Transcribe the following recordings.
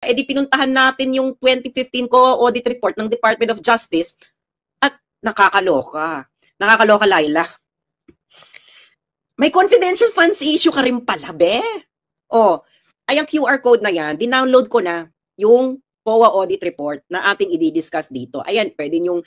Eh di pinuntahan natin yung 2015 audit report ng Department of Justice at nakakaloka. Nakakaloka, Laila. May confidential funds issue ka rin pala, be. Oh, ay ang QR code na yan, dinownload ko na yung COA audit report na ating i-discuss dito. Ayan, pwede nyo,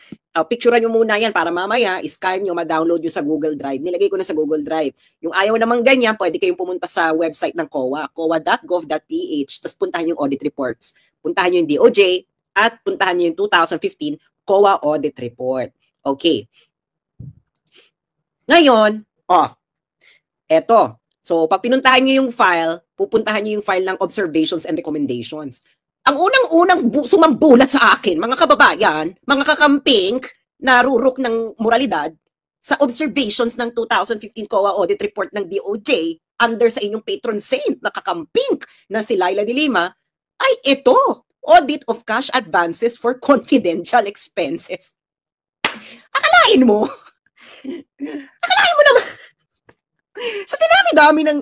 picturean nyo muna yan para mamaya, scan nyo, ma-download nyo sa Google Drive. Nilagay ko na sa Google Drive. Yung ayaw naman ganyan, pwede kayong pumunta sa website ng COA, coa.gov.ph, tapos puntahan yung audit reports. Puntahan nyo yung DOJ, at puntahan nyo yung 2015 COA audit report. Okay. Ngayon, eto. So, pag pinuntahan nyo yung file, pupuntahan nyo yung file ng observations and recommendations. Ang unang-unang sumambulat sa akin, mga kababayan, mga kakamping, narurok ng moralidad, sa observations ng 2015 COA audit report ng DOJ, under sa inyong patron saint na kakamping na si Laila de Lima, ay ito, audit of cash advances for confidential expenses. Akalain mo naman, sa dinami-dami ng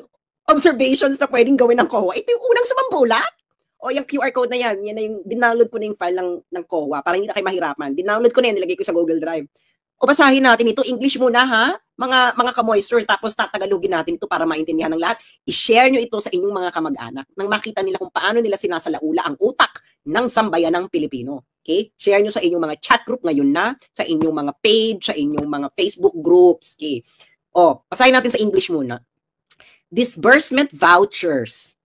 observations na pwedeng gawin ng COA, ito yung unang sumambulat. O yung QR code na yan na yung dinownload ko na yung file ng COA para hindi na kayo mahirapan. Dinownload ko na yan, nilagay ko sa Google Drive. O basahin natin ito, English muna ha, mga ka-moisters, tapos tatagalogin natin ito para maintindihan ng lahat. I-share nyo ito sa inyong mga kamag-anak nang makita nila kung paano nila sinasalaula ang utak ng sambayanang Pilipino. Okay? Share nyo sa inyong mga chat group ngayon na, sa inyong mga page, sa inyong mga Facebook groups. Okay? O, basahin natin sa English muna. Disbursement vouchers.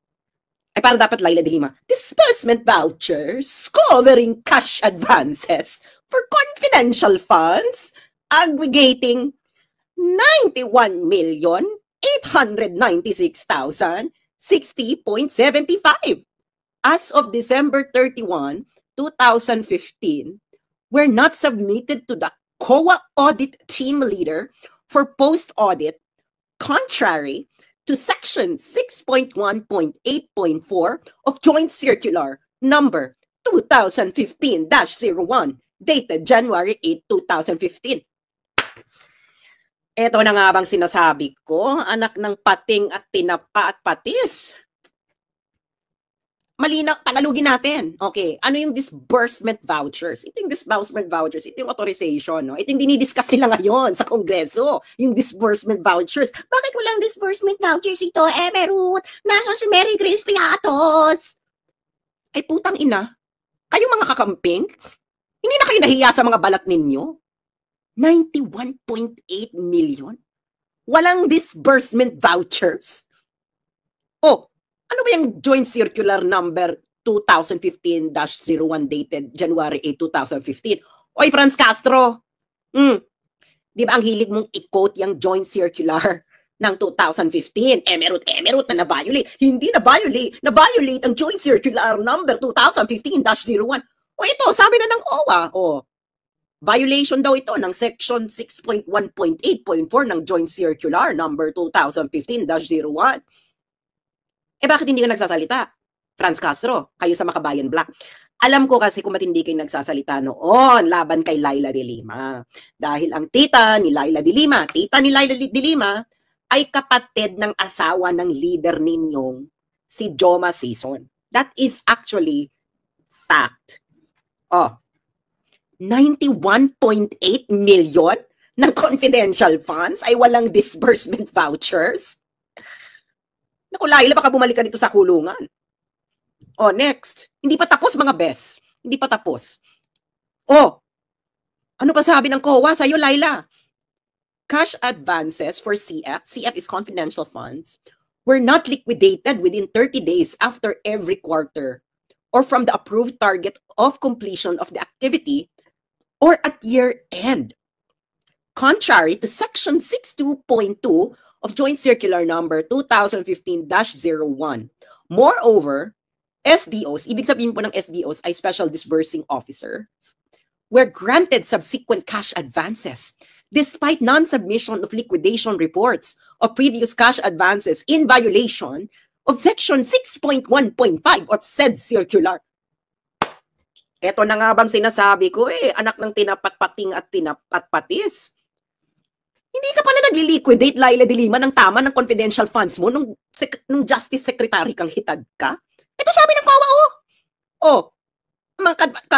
Ay, parang dapat Laila de Lima. Disbursement vouchers covering cash advances for confidential funds aggregating 91,896,060.75 as of December 31, 2015 were not submitted to the COA audit team leader for post-audit, contrary to Section 6.1.8.4 of Joint Circular Number 2015-01, dated January 8, 2015. Ito na nga bang sinasabi ko, anak ng pating at tinapa at patis. Malinaw, tagalogin natin. Okay, ano yung disbursement vouchers? Ito yung disbursement vouchers, ito yung authorization. No? Ito yung dinidiscuss nila ngayon sa Kongreso, yung disbursement vouchers. Bakit walang disbursement vouchers ito, Emerut? Nasaan si Mary Grace Piatos? Ay putang ina, kayo mga kakamping, hindi na kayo nahiya sa mga balat ninyo? 91.8 million? Walang disbursement vouchers? Oh, ano ba yung Joint Circular Number 2015-01 dated January 8, 2015? Oy, Franz Castro, di ba ang hilig mong i-quote yung Joint Circular ng 2015? Emerut na na-violate. Hindi na-violate ang Joint Circular Number 2015-01. O ito, sabi na ng OWA, violation daw ito ng Section 6.1.8.4 ng Joint Circular Number 2015-01. Bakit hindi ka nagsasalita? Franz Castro, kayo sa Makabayan Black. Alam ko kasi kung matindi kayo nagsasalita noon laban kay Laila de Lima. Dahil ang tita ni Laila de Lima ay kapatid ng asawa ng leader ninyong si Joma Sison. That is actually fact. 91.8 million ng confidential funds ay walang disbursement vouchers. Naku, Laila, baka bumalik ka dito sa kulungan. Next. Hindi pa tapos, mga bes. Hindi pa tapos. Ano pa sabi ng COA sa'yo, Laila? Cash advances for CF is confidential funds, were not liquidated within 30 days after every quarter or from the approved target of completion of the activity or at year end. Contrary to Section 62.2 of Joint Circular Number 2015-01. Moreover, SDOs, ibig sabihin po ng SDOs ay Special Disbursing Officers, were granted subsequent cash advances despite non-submission of liquidation reports of previous cash advances in violation of Section 6.1.5 of said circular. Ito na nga bang sinasabi ko anak ng tinapatpating at tinapatpatis. Hindi ka pala nagli-liquidate, Laila de Lima, ng tama ng confidential funds mo nung Justice Secretary kang hitad ka? Ito sabi ng COA,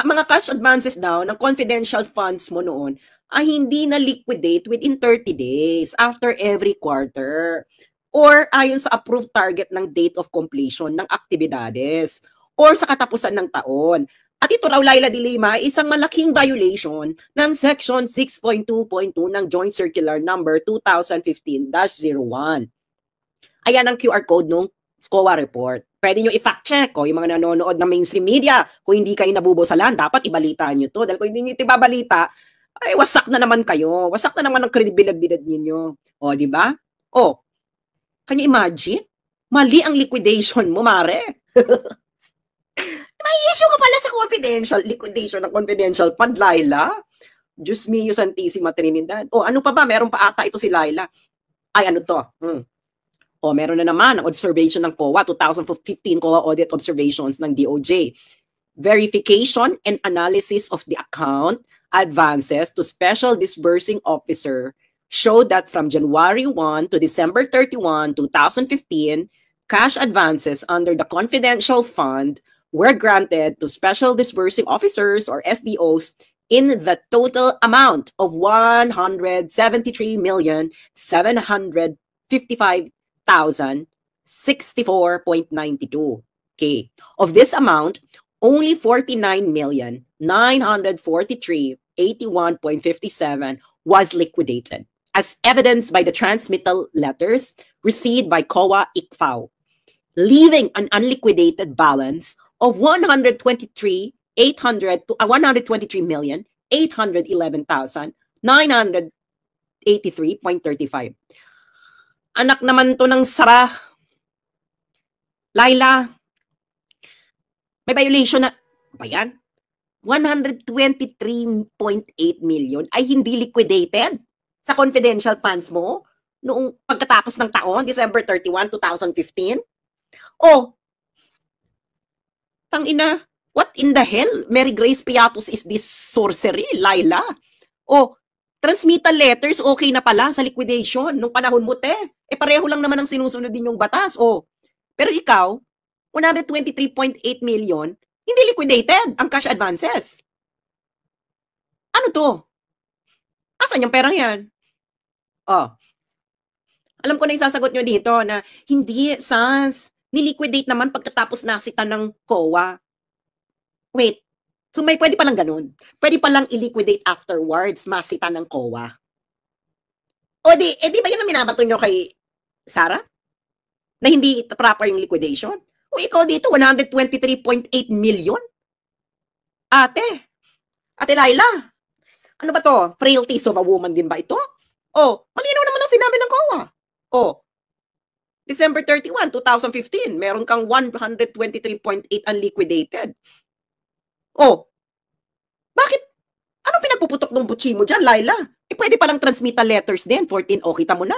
mga cash advances daw ng confidential funds mo noon ay hindi na liquidate within 30 days after every quarter or ayon sa approved target ng date of completion ng aktibidades or sa katapusan ng taon. At ito raw, Laila de Lima, isang malaking violation ng Section 6.2.2 ng Joint Circular Number 2015-01. Ayan ang QR code nung SCOA report. Pwede nyo i-fact check o yung mga nanonood ng mainstream media. Kung hindi kayo nabubusalan, dapat ibalita nyo to. Dahil kung hindi nyo ito ibabalita, ay wasak na naman kayo. Wasak na naman ang credibility ninyo. O, di ba? O, can you imagine? Mali ang liquidation mo, mare. May issue ka pala sa confidential, liquidation ng confidential fund, Laila. Diyos mio, Santissima Trinidad. O, ano pa ba? Meron pa ata ito si Laila. Ay, ano to? O, meron na naman ang observation ng COA, 2015 COA audit observations ng DOJ. Verification and analysis of the account advances to Special Disbursing Officer showed that from January 1 to December 31, 2015, cash advances under the confidential fund were granted to Special Disbursing Officers or SDOs in the total amount of 173,755,064.92. Okay. Of this amount, only 49,943,81.57 was liquidated, as evidenced by the transmittal letters received by COA ICFAO, leaving an unliquidated balance of 123,811,983.35. Anak naman to ng Sara. Laila, may violation na, ba yan? 123.8 million ay hindi liquidated sa confidential funds mo noong pagkatapos ng taon, December 31, 2015. Oh, tangina, what in the hell? Mary Grace Piatos is this sorcery, Laila? Oh, transmittal letters, okay na pala sa liquidation nung panahon mo, te. Eh, pareho lang naman ang sinusunod din yung batas. Oh, pero ikaw, 123.8 million, hindi liquidated ang cash advances. Ano to? Asan yung perang yan? Oh, alam ko na isasagot nyo dito na hindi, Sans, niliquidate naman pagkatapos nasita ng COA. Wait, so may pwede palang ganun. Pwede palang i-liquidate afterwards, masita ng COA. O di ba yun ang minabato nyo kay Sara? Na hindi proper yung liquidation? O ikaw dito, 123.8 million? Ate Laila, ano ba to? Frailties of a woman din ba ito? O, malinaw naman ang sinabi ng COA. O, December 31, 2015, meron kang 123.8 unliquidated. Oh, bakit? Anong pinagpuputok ng butchi mo dyan, Laila? Eh, pwede palang transmittal letters din. 14, oh, kita mo na.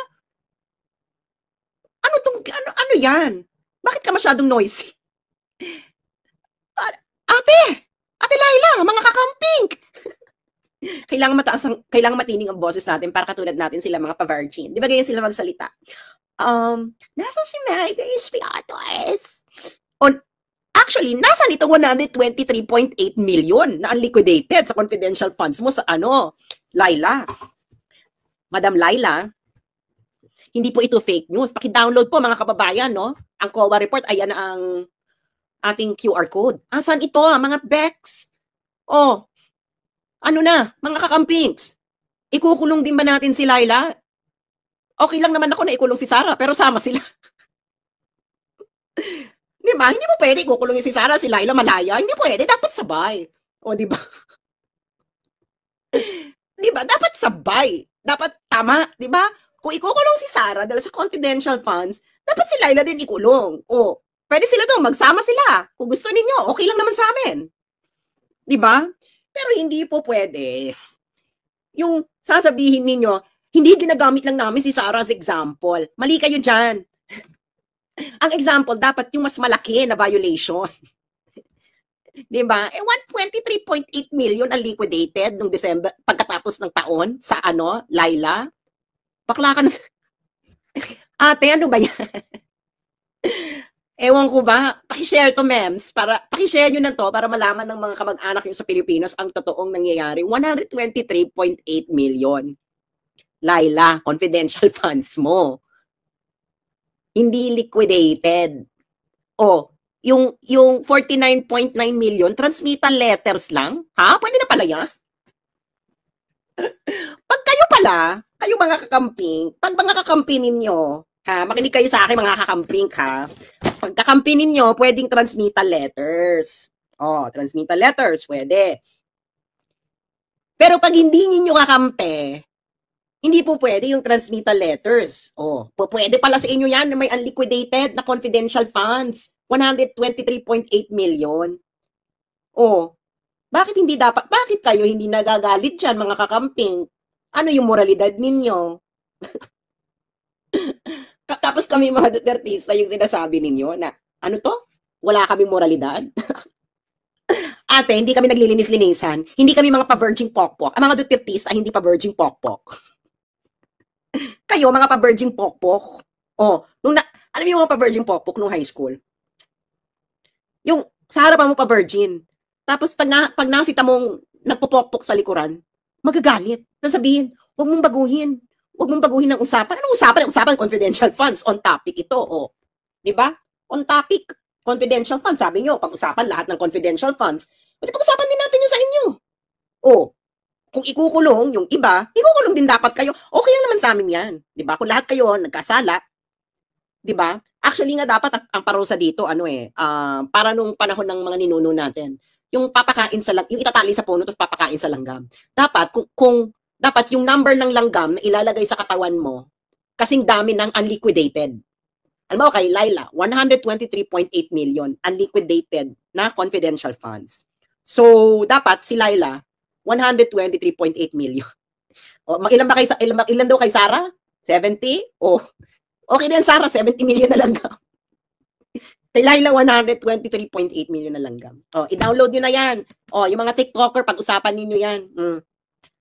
Ano yan? Bakit ka masyadong noisy? Ate Laila, mga kakamping! Kailangan matining ang boses natin para katulad natin sila mga pa-virgin. Di ba ganyan sila magsalita? Nasaan si Mary Grace Piatos? Actually, nasaan ito 123.8 million na unliquidated sa confidential funds mo sa Laila? Madam Laila, hindi po ito fake news. Paki-download po mga kababayan, no? Ang COA report, ayan na ang ating QR code. Asan ito, mga Bex? Oh, ano na, mga kakampings? Ikukulong din ba natin si Laila? Okay lang naman ako na ikulong si Sara, pero sama sila. Di ba? Hindi mo pwede ikukulong si Sara, si Laila malaya. Hindi pwede, dapat sabay. O, di ba? Di ba? Dapat sabay. Dapat tama, di ba? Kung ikukulong si Sara dahil sa confidential funds, dapat si Laila din ikulong. O, pwede sila doon, magsama sila. Kung gusto ninyo, okay lang naman sa amin. Di ba? Pero hindi po pwede. Yung sasabihin ninyo, hindi ginagamit lang namin si Sara as example. Mali kayo dyan. Ang example, dapat yung mas malaki na violation. Diba? 123.8 million ang liquidated nung December, pagkatapos ng taon sa Laila? Bakla ka na. Ate, ano ba yan? Ewan ko ba, paki-share to, mems, para paki-share nyo na to para malaman ng mga kamag-anak nyo sa Pilipinas ang totoong nangyayari. 123.8 million. Laila, confidential funds mo. Hindi liquidated. O, yung 49.9 million, transmittal letters lang? Ha? Pwede na pala yan? Pag kayo pala, kayo mga kakamping, pag mga kakamping ninyo, ha, makinig kayo sa akin mga kakamping, ha, pag kakampi ninyo, pwedeng transmittal letters. Oh, transmittal letters, pwede. Pero pag hindi ninyo kakampi, hindi po pwede yung transmittal letters. Oh, pwede pala sa inyo yan na may unliquidated na confidential funds. 123.8 million. Oh, bakit hindi dapat? Bakit kayo hindi nagagalit dyan, mga kakamping? Ano yung moralidad ninyo? Tapos kami mga Dutertista yung sinasabi ninyo na, ano to? Wala kami moralidad? Ate, hindi kami naglilinis-linisan. Hindi kami mga pa-virgin pokpok. Ang mga Dutertista, hindi pa-virgin pokpok. Kayo, mga pa-virgin pokpok. Oh, alam mo yung mga pa-virgin pokpok nung high school? Yung sa harapan mo pa-virgin. Tapos pag nasita mong nagpopokpok sa likuran, magagalit. Sasabihin, huwag mong baguhin. Huwag mong baguhin ang usapan. Anong usapan? Ang usapan, confidential funds. On topic ito. Oh. Diba? On topic, confidential funds. Sabi nyo, pag-usapan lahat ng confidential funds. O di pag-usapan din natin yung sa inyo. Oh. Kung ikukulong yung iba, ikukulong din dapat kayo. Okay na naman sa amin yan. Diba? Kung lahat kayo nagkasala, diba? Actually nga dapat ang parusa dito, para nung panahon ng mga ninuno natin, yung papakain sa yung itatali sa puno tapos papakain sa langgam. Dapat kung dapat yung number ng langgam na ilalagay sa katawan mo kasing dami ng unliquidated. Alam mo kay Laila, 123.8 million unliquidated na confidential funds. So dapat si Laila 123.8 million. O ilan daw kay Sarah? 70? O okay din Sarah, 70 million na langgam. Kay Laila, 123.8 million na langgam. O, i-download nyo na yan. O, yung mga TikToker, pag-usapan ninyo yan.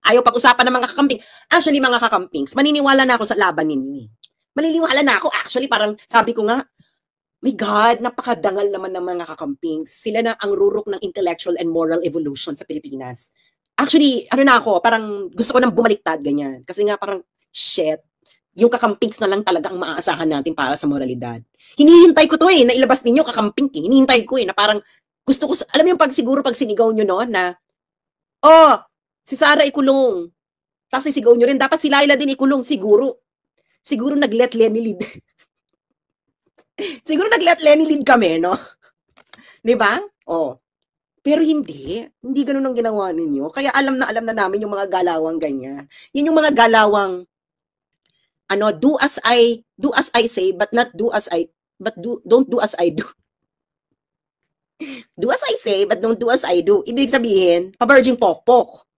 Ayaw pag-usapan ng mga kakamping. Actually, mga kakampings, maniniwala na ako sa laban ninyo. Maniniwala na ako. Actually, parang sabi ko nga, my God, napakadangal naman ng mga kakampings. Sila na ang rurok ng intellectual and moral evolution sa Pilipinas. Actually, parang gusto ko nang bumaliktad, ganyan. Kasi nga parang, shit, yung kakampings na lang talaga ang maaasahan natin para sa moralidad. Hinihintay ko to na ilabas ninyo kakamping. Hinihintay ko na parang gusto ko, alam mo yung pag sinigaw nyo no, na, si Sarah ikulong. Tapos sisigaw nyo rin, dapat si Laila din ikulong, siguro. Siguro nag-let Lenny lead. Siguro nag-let Lenny lead kami, no? Diba? Pero hindi ganun ang ginawa ninyo. Kaya alam na namin yung mga galawang ganyan. Yun yung mga galawang do as I say, but not do as I, don't do as I do. Do as I say, but don't do as I do. Ibig sabihin, pa-virgin pokpok.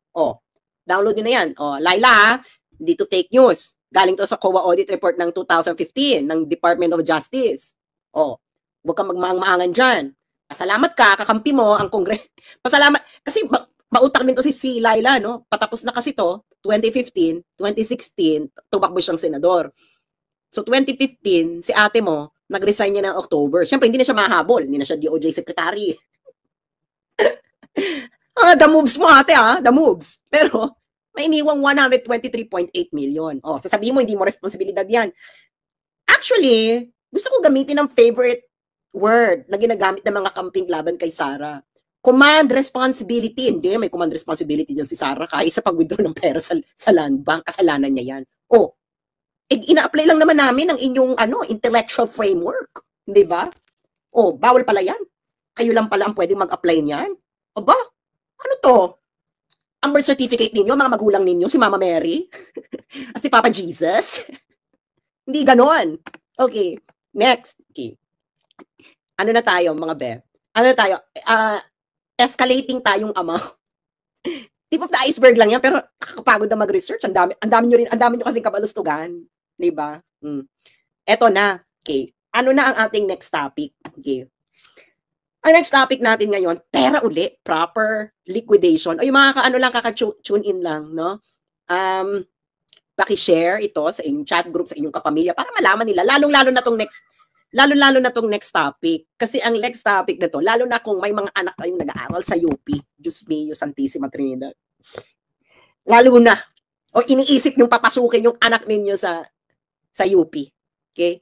Download nyo na yan. Laila, dito fake news. Galing to sa COA audit report ng 2015 ng Department of Justice. Huwag kang magmaang-maangan dyan. Pasalamat ka, kakampi mo ang Kongres. Pasalamat, kasi mautak din to si Laila, no? Patapos na kasi to, 2015, 2016, tumakbo siyang senador. So 2015, si ate mo, nag-resign niya ng October. Siyempre, hindi na siya mahabol. Hindi na siya DOJ secretary. The moves mo ate the moves. Pero, may iniwang 123.8 million. Sasabihin mo, hindi mo responsibilidad yan. Actually, gusto ko gamitin ang favorite word na ginagamit ng mga kamping laban kay Sarah. Command responsibility. Hindi, may command responsibility dyan si Sarah kahit sa pag-withdraw ng pera sa land bank. Kasalanan niya yan. Ina-apply lang naman namin ang inyong intellectual framework. Hindi ba? Bawal pala yan. Kayo lang pala ang pwedeng mag-apply niyan. Aba, ano to? Ang birth certificate ninyo, mga magulang ninyo, si Mama Mary at si Papa Jesus. Hindi ganon. Okay, next. Okay. Ano na tayo, mga be? Ano na tayo? Escalating tayong ama. Tip of the iceberg lang yan, pero nakakapagod na mag-research. Ang dami nyo kasing kabalustugan. Diba? Eto na. Okay. Ano na ang ating next topic? Okay. Ang next topic natin ngayon, pera uli, proper liquidation. O yung mga kaka-tune in lang, no? Paki-share ito sa inyong chat group, sa inyong kapamilya, para malaman nila, lalong-lalo na tong next lalo-lalo na tong next topic. Kasi ang next topic na to, lalo na kung may mga anak kayong nag-aaral sa UP, Diyos mio, Santissima Trinidad. Lalo na, o iniisip yung papasukin yung anak ninyo sa UP. Okay?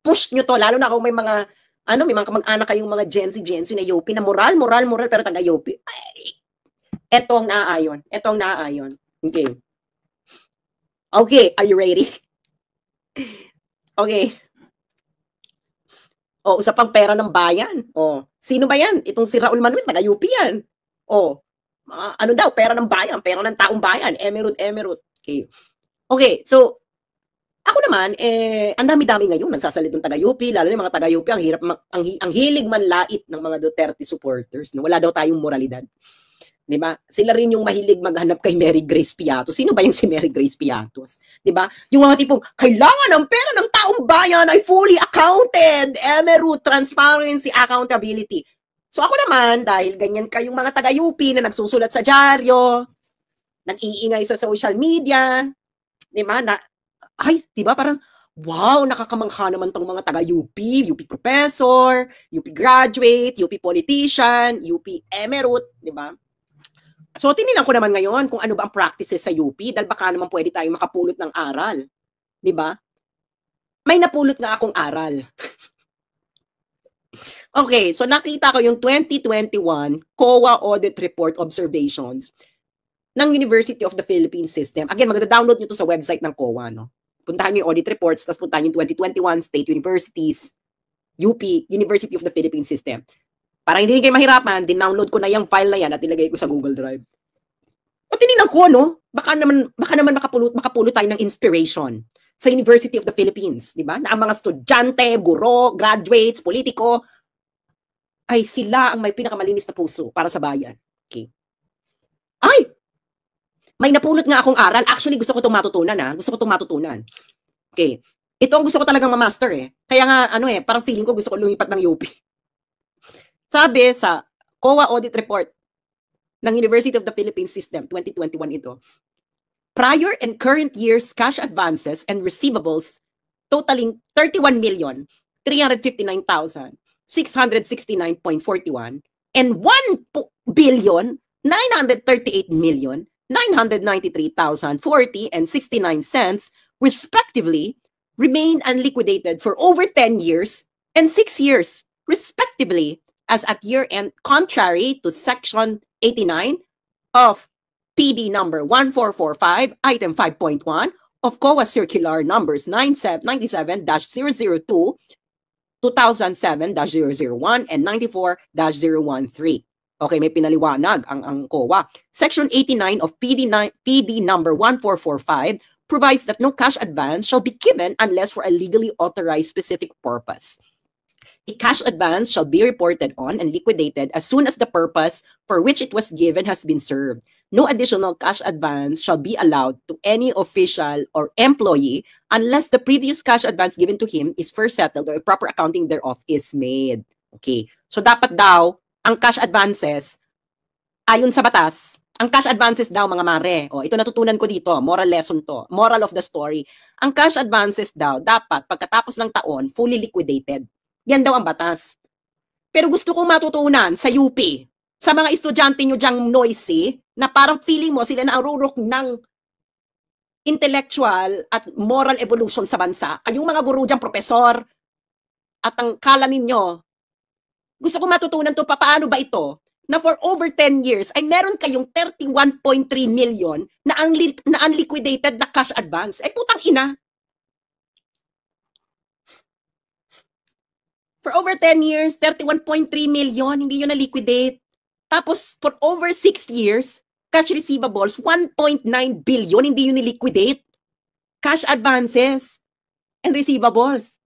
Push nyo to, lalo na kung may mga, may mga kamag-anak kayong mga Gen Z na UP na moral, pero taga UP. Ito ang naaayon. Okay. Okay, are you ready? Okay. Usapang pera ng bayan. Sino ba yan? Itong si Raul Manuel, taga-UP yan. Ano daw, pera ng bayan, pera ng taong bayan, emerald. Okay, so, ako naman, ang dami-dami ngayon nagsasalit ng taga-UP, lalo na yung mga taga-UP, ang hilig manlait ng mga Duterte supporters. No? Wala daw tayong moralidad. Diba? Sila rin yung mahilig maghanap kay Mary Grace Piatos. Sino ba yung si Mary Grace Piatos? Diba? Yung mga tipong, kailangan ang pera ng taong bayan ay fully accounted. Emerald, transparency, accountability. So ako naman, dahil ganyan kayong mga taga-UP na nagsusulat sa dyaryo, nag-iingay sa social media, diba? Diba parang, wow, nakakamangha naman tong mga taga-UP, UP professor, UP graduate, UP politician, UP emerald, diba? So, tininan ko naman ngayon kung ano ba ang practices sa UP dahil baka naman pwede tayong makapulot ng aral. Diba? May napulot nga akong aral. Okay, so nakita ko yung 2021 COA Audit Report Observations ng University of the Philippines System. Again, magda-download nyo to sa website ng COA, no? Puntahan nyo yung audit reports, tapos puntahan yung 2021 State Universities, UP, University of the Philippines System. Para hindi kayo mahirapan, dinownload ko na yung file na yan at ilagay ko sa Google Drive. O tininan ko, no? Baka naman makapulot tayo ng inspiration sa University of the Philippines, di ba? Na ang mga estudyante, guro, graduates, politiko, ay sila ang may pinakamalinis na puso para sa bayan. Okay. Ay! May napulot nga akong aral. Actually, gusto ko itong matutunan, Okay. Ito ang gusto ko talagang ma-master eh. Kaya nga, parang feeling ko gusto ko lumipat ng UP. Sabi sa COA Audit Report ng University of the Philippines System, 2021 ito, prior and current years cash advances and receivables totaling 31,359,669.41 and 1,938,993,040 and 69 cents, respectively, remained unliquidated for over 10 years and 6 years, respectively, as at year-end, contrary to Section 89 of PD number 1445, item 5.1 of COA Circular numbers 97-002, 2007-001, and 94-013. Okay, may pinaliwanag ang COA. Section 89 of PD number 1445 provides that no cash advance shall be given unless for a legally authorized specific purpose. A cash advance shall be reported on and liquidated as soon as the purpose for which it was given has been served. No additional cash advance shall be allowed to any official or employee unless the previous cash advance given to him is first settled or a proper accounting thereof is made. Okay. So dapat daw, ang cash advances, ayon sa batas, ang cash advances daw mga mare, ito natutunan ko dito, moral lesson to, moral of the story. Ang cash advances daw, dapat pagkatapos ng taon, fully liquidated. Yan daw ang batas. Pero gusto kong matutunan sa UP, sa mga estudyante nyo dyang noisy, na parang feeling mo sila na arurok ng intellectual at moral evolution sa bansa. Kayong mga guru dyang profesor, at ang kala ninyo, gusto kong matutunan to, paano ba ito, na for over 10 years, ay meron kayong 31.3 million na unliquidated na cash advance. Ay putang ina. For over 10 years, 31.3 million, hindi nyo na-liquidate. Tapos, for over 6 years, cash receivables, 1.9 billion, hindi nyo ni-liquidate. Cash advances and receivables.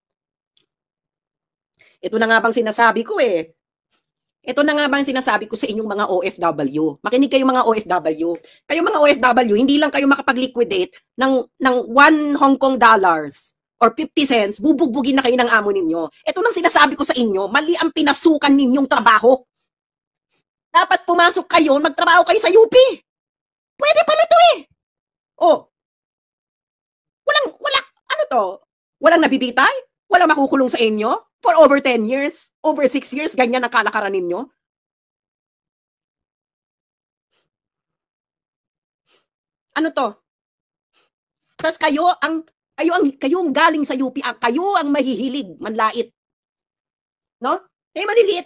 Ito na nga bang sinasabi ko eh. Ito na nga bang sinasabi ko sa inyong mga OFW. Makinig kayo mga OFW. Kayo mga OFW, hindi lang kayo makapag-liquidate ng 1 Hong Kong dollars or 50 cents, bubugbugin na kayo ng amo ninyo. Ito nang sinasabi ko sa inyo, mali ang pinasukan ninyong trabaho. Dapat pumasok kayo, magtrabaho kayo sa UP. Pwede pala to eh. Walang nabibitay? Wala makukulong sa inyo? For over 10 years? Over 6 years? Ganyan ang kalakaran ninyo? Ano to? Tapos kayo ang galing sa UP, kayo ang mahihilig, manlait. No? Eh maliliit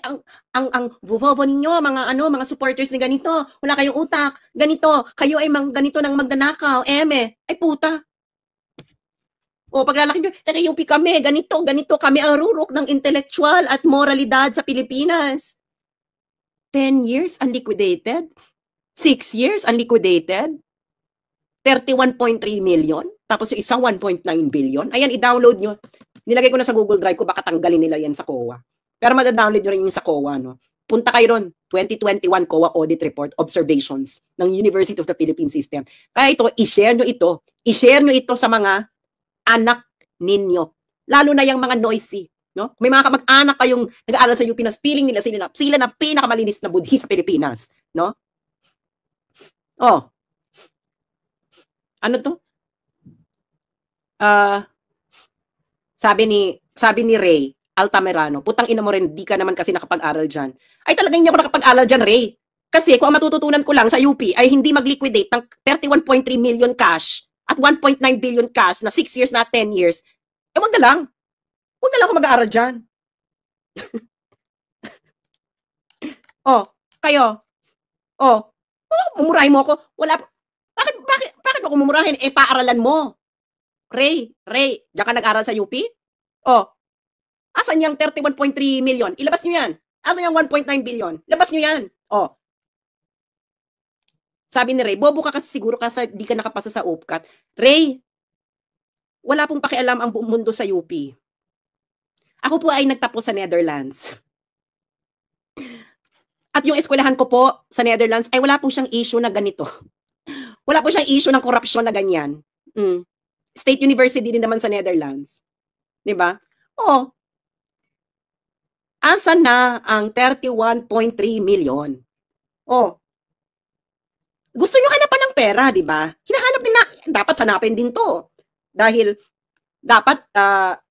ang vovo ninyo, mga supporters ni ganito. Wala kayong utak. Ganito, kayo ay ganito nang magnanakaw. Ay puta. O paglalaki nyo, UP kami, ganito kami ang rurok ng intellectual at moralidad sa Pilipinas. 10 years unliquidated? 6 years unliquidated? 31.3 million? Tapos yung isa 1.9 billion? Ayan, i-download nyo. Nilagay ko na sa Google Drive ko, baka tanggalin nila yan sa COA. Pero mag-download nyo rin yung sa COA, no? Punta kayo ron, 2021 COA Audit Report, Observations ng University of the Philippine System. Kaya ito, i-share nyo ito sa mga anak ninyo. Lalo na yung mga noisy. No? May mga kamag-anak kayong nag-aaral sa UP na feeling nila sila na pinakamalinis na budhi sa Pilipinas. No? Oh. Ano to? Sabi ni Ray Altamirano, putang ina mo rin, di ka naman kasi nakapag-aral dyan. Ay talagang hindi ako nakapag-aral dyan, Ray. Kasi kung ang matututunan ko lang sa UP ay hindi mag-liquidate ng 31.3 million cash at 1.9 billion cash na 6 years na 10 years, wag na lang. Wag na lang ako mag-aaral dyan. Kayo. Mumurahin mo ako. Bakit ako mumurahin? Paaralan mo. Ray, diyan ka nag-aral sa UP? Asan yung 31.3 million? Ilabas nyo yan. Asan yung 1.9 billion? Ilabas nyo yan. Sabi ni Ray, bobo ka kasi siguro kasi di ka nakapasa sa UPCAT. Ray, wala pong pakialam ang buong mundo sa UP. Ako po ay nagtapos sa Netherlands. At yung eskwelahan ko po sa Netherlands ay wala po siyang issue na ganito. Wala po siyang issue ng korupsyon na ganyan. State University din naman sa Netherlands. Diba? Asan na ang 31.3 million? Gusto nyo hanapan ng pera, di ba? Hinahanap din na, dapat hanapin din to. Dahil, dapat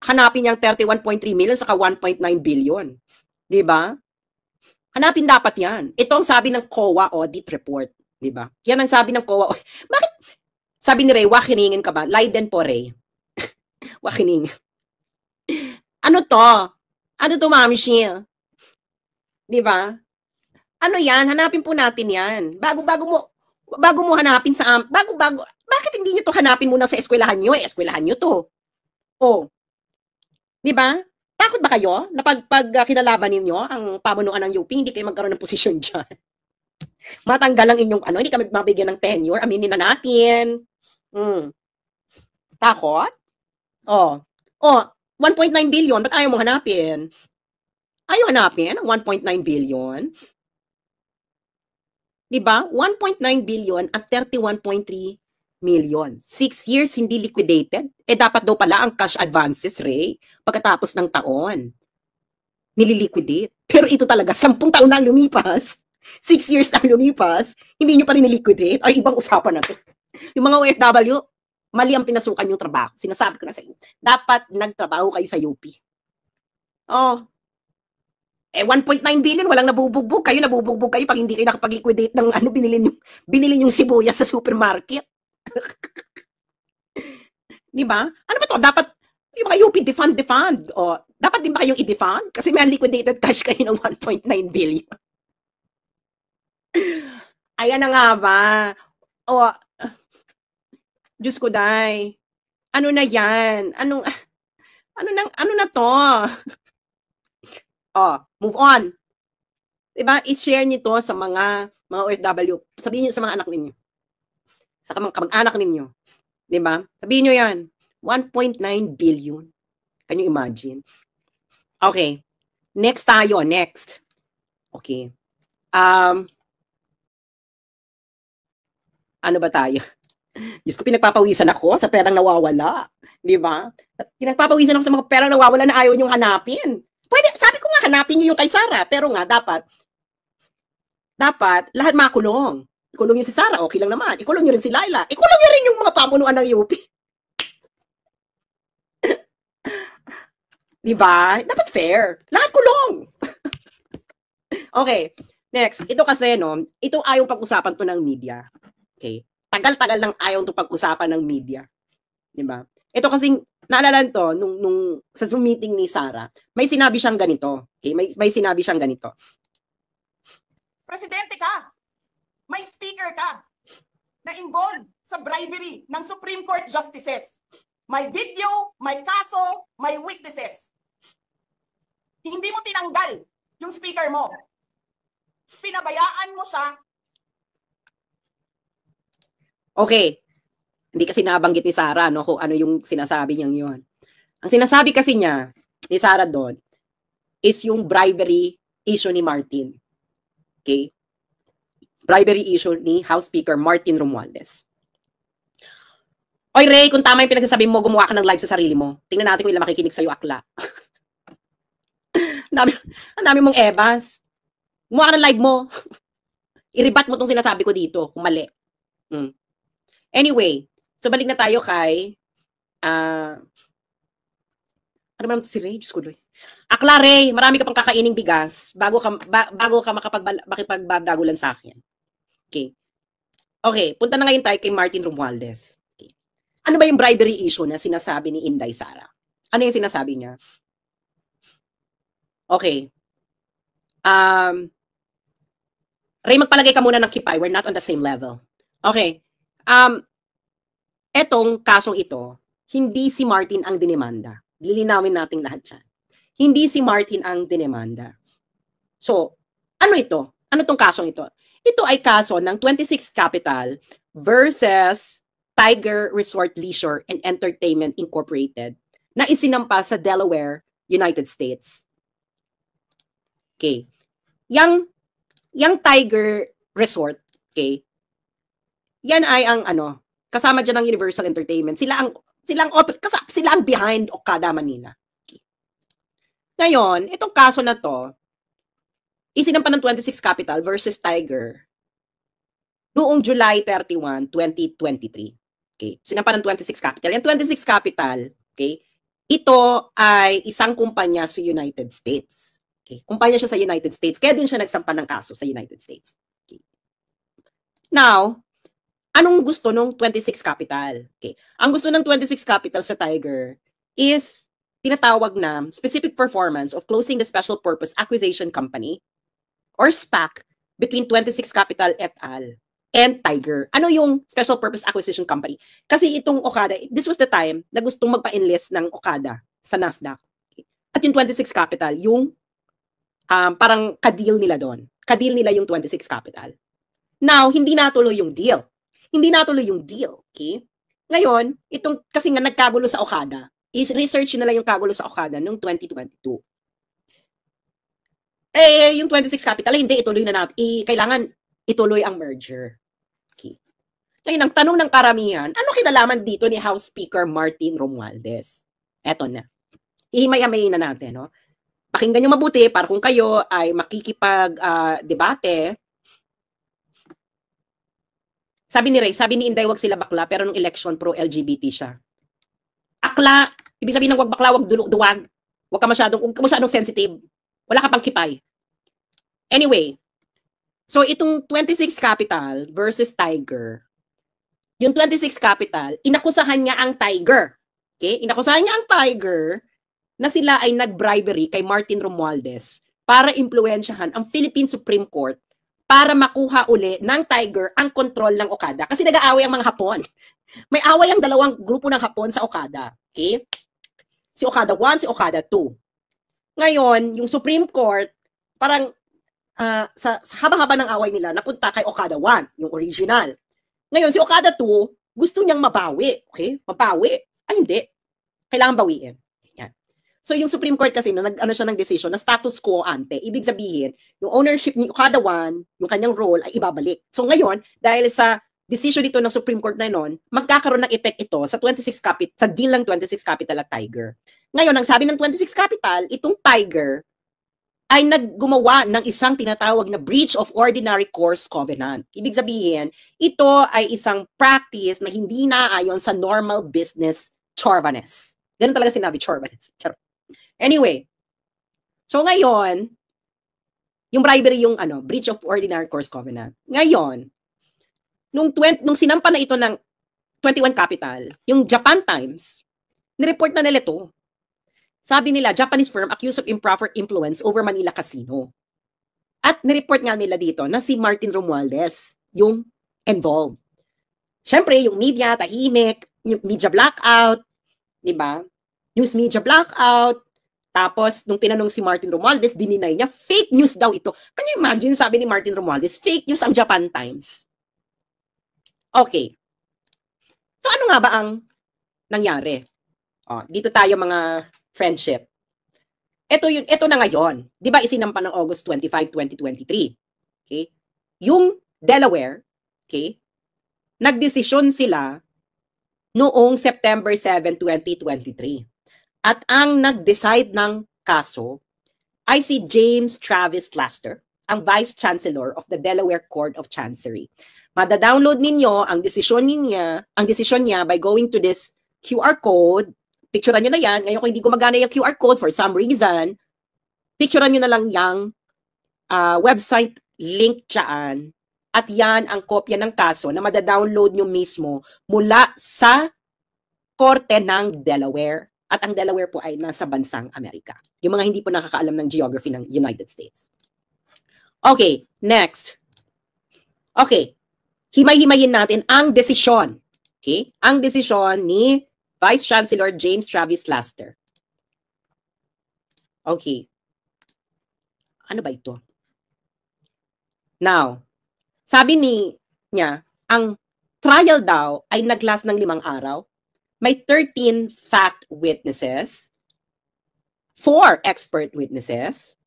hanapin yung 31.3 million saka 1.9 billion. Di ba? Hanapin dapat yan. Ito ang sabi ng COA Audit Report. Di ba? Yan ang sabi ng COA. Bakit? Sabi ni Ray, wakiningin ka ba? Leiden po, Ray. Wakiningin. Ano to, Mami Shia? Di ba? Ano yan? Hanapin po natin yan. Bago mo hanapin sa bakit hindi niyo to hanapin muna sa eskwelahan niyo? Eskwelahan niyo to. Di ba? Takot ba kayo na pag kinalaban ninyo ang pamunuan ng UP, hindi kayo magkaroon ng posisyon diyan? Matanggal ang inyong hindi kami mabigyan ng tenure, aminin na natin. Takot? 1.9 billion, ba't ayaw mo hanapin? Ayaw hanapin ang 1.9 billion? Diba? 1.9 billion at 31.3 million. 6 years hindi liquidated. Dapat daw pala ang cash advances, Ray, pagkatapos ng taon. Nililiquidate. Pero ito talaga, 10 taon na lumipas, 6 years na lumipas, hindi nyo pa rin niliquidate. Ay, ibang usapan na to. Yung mga OFW, mali ang pinasukan yung trabaho. Sinasabi ko na sa inyo, dapat nagtrabaho kayo sa UP. 1.9 billion, walang nabubugbog. Kayo nabubugbog kayo pag hindi kayo nakapag-liquidate ng binili yung sibuyas sa supermarket. Di ba? Ano ba to? Dapat, yung mga UP, defund. Dapat din ba kayong i-defund? Kasi may unliquidated cash kayo ng 1.9 billion. Ayan na nga ba? Diyos ko, day. Ano na yan? Ano na to? Move on. Diba? I-share nyo to sa mga OFW. Sabihin nyo sa mga anak ninyo. Sa kamag-anak ninyo. Diba? Sabihin nyo yan. 1.9 billion. Can you imagine? Okay. Next tayo. Next. Okay. Ano ba tayo? Diyos ko, pinagpapawisan ako sa perang nawawala. Diba? Pinagpapawisan ako sa mga perang nawawala na ayaw nyong hanapin. Pwede, sabi ko nga, hanapin nyo yung kay Sara. Pero nga, dapat, lahat makulong. Ikulong nyo si Sara, okay lang naman. Ikulong nyo rin si Laila. Ikulong nyo rin yung mga pamunuan ng UP. Di ba? Dapat fair. Lahat kulong. Okay. Next. Ito kasi, no, ito ayaw pag-usapan to ng media. Okay. Tagal-tagal nang ayaw to pag-usapan ng media. Di ba? Ito kasing, naalala to, nung sa Zoom meeting ni Sarah, may sinabi siyang ganito. Okay. May sinabi siyang ganito. Presidente ka. May speaker ka na involved sa bribery ng Supreme Court justices. May video, may kaso, may witnesses. Hindi mo tinanggal yung speaker mo. Pinabayaan mo siya. Okay. Hindi kasi nabanggit ni Sarah, no, kung ano yung sinasabi niyang yun. Ang sinasabi kasi niya, ni Sarah doon, is yung bribery issue ni Martin. Okay? Bribery issue ni House Speaker Martin Romualdez. Oy, Ray, kung tama yung pinagsasabi mo, gumawa ka ng live sa sarili mo. Tingnan natin kung ilan makikinig sa'yo, akla. Ang dami mong ebas. Gumawa ka ng live mo. I-rebat mo tong sinasabi ko dito, kung mali. Anyway, so balik na tayo kay, ano ba naman si Ray? Diyos ko, Loy. Akla, Ray, marami ka pang kakaining bigas bago ka makipagbardagulan sa akin. Okay. Okay, punta na ngayon tayo kay Martin Romualdez. Okay. Ano ba yung bribery issue na sinasabi ni Inday Sara? Ano yung sinasabi niya? Okay. Ray, magpalagay ka muna ng kipay. We're not on the same level. Okay. Etong kasong ito, hindi si Martin ang dinemanda. Lilinawin natin lahat yan. Hindi si Martin ang dinemanda. So, ano ito? Ano tong kasong ito? Ito ay kaso ng 26 Capital versus Tiger Resort Leisure and Entertainment Incorporated na isinampa sa Delaware, United States. Okay. Yang Tiger Resort, okay, yan ay ang kasama dyan ng Universal Entertainment. Sila ang behind Okada Manila. Okay. Ngayon, itong kaso na to, isinampa ng 26 Capital versus Tiger noong July 31, 2023. Okay. Sinampa ng 26 Capital. Yung 26 Capital, okay, ito ay isang kumpanya sa United States. Okay. Kumpanya siya sa United States. Kaya doon siya nagsampa ng kaso sa United States. Okay. Now, anong gusto ng 26 Capital? Okay. Ang gusto ng 26 Capital sa Tiger is tinatawag na specific performance of closing the special purpose acquisition company or SPAC between 26 Capital et al. And Tiger. Ano yung special purpose acquisition company? Kasi itong Okada, this was the time na gustong magpa-enlist ng Okada sa Nasdaq. Okay. At yung 26 Capital, yung parang ka-deal nila doon. Ka-deal nila yung 26 Capital. Now, hindi natuloy yung deal. Okay? Ngayon, itong kasi nga nagkagulo sa Okada, is research nila yung kagulo sa Okada noong 2022. Yung 26 Capital, hindi, ituloy na natin. Kailangan ituloy ang merger. Okay. Ngayon, ang tanong ng karamihan, ano kinalaman dito ni House Speaker Martin Romualdez? Eto na. Ihimay-hamayin na natin. No? Pakinggan nyo mabuti para kung kayo ay makikipag-debate. Sabi ni Ray, sabi ni Inday, wag sila bakla, pero nung election, pro-LGBT siya. Akla, ibig sabihin ng wag bakla, wag duwag. Wag ka masyadong sensitive. Wala ka pang kipay. Anyway, so itong 26 Capital versus Tiger, yung 26 Capital, inakusahan niya ang Tiger. Okay? Inakusahan niya ang Tiger na sila ay nag-bribery kay Martin Romualdez para impluwensyahan ang Philippine Supreme Court para makuha uli ng Tiger ang kontrol ng Okada. Kasi nag-aaway ang mga Hapon. May away ang dalawang grupo ng Hapon sa Okada. Okay? Si Okada 1, si Okada 2. Ngayon, yung Supreme Court, parang sa haba-haba ng away nila, napunta kay Okada 1, yung original. Ngayon, si Okada 2, gusto niyang mabawi. Okay? Mabawi. Ay, hindi. Kailangan bawiin. Yan. So, yung Supreme Court kasi, nag-ano siya ng decision na status quo ante. Ibig sabihin, yung ownership ni Okada 1, yung kanyang role, ay ibabalik. So, ngayon, dahil sa decision dito ng Supreme Court na noon, magkakaroon ng effect ito sa 26 Capital, sa deal ng 26 Capital at Tiger. Ngayon, ang sabi ng 26 Capital, itong Tiger ay naggumawa ng isang tinatawag na breach of ordinary course covenant. Ibig sabihin, ito ay isang practice na hindi naayon sa normal business chauviness. Ganun talaga sinabi, chauviness. Anyway, so ngayon, yung bribery yung breach of ordinary course covenant. Ngayon, nung sinampa na ito ng 21 Capital, yung Japan Times, nireport na nila ito. Sabi nila, Japanese firm accused of improper influence over Manila Casino. At nireport nga nila dito na si Martin Romualdez yung involved. Siyempre, yung media, tahimik, yung media blackout, di ba? News media blackout. Tapos, nung tinanong si Martin Romualdez, dininay niya, fake news daw ito. Can you imagine, sabi ni Martin Romualdez, fake news ang Japan Times. Okay. So, ano nga ba ang nangyari? Dito tayo mga friendship. Ito na ngayon. Di ba isinampa ng August 25, 2023? Okay? Yung Delaware, okay, nagdesisyon sila noong September 7, 2023. At ang nag-decide ng kaso ay si James Travis Laster, ang Vice Chancellor of the Delaware Court of Chancery. Mada-download ninyo ang desisyon niya by going to this QR code. Picturean nyo na yan. Ngayon kung hindi gumagana yung QR code for some reason, picturean nyo na lang yung website link dyan. At yan ang kopya ng kaso na mada-download nyo mismo mula sa Korte ng Delaware. At ang Delaware po ay nasa bansang Amerika. Yung mga hindi po nakakaalam ng geography ng United States. Okay, next. Okay, himay-himayin natin ang desisyon. Okay, ang desisyon ni Vice Chancellor James Travis Laster. Okay. Ano ba ito? Now, sabi niya, ang trial daw ay nag-last ng 5 araw. May 13 fact witnesses, 4 expert witnesses,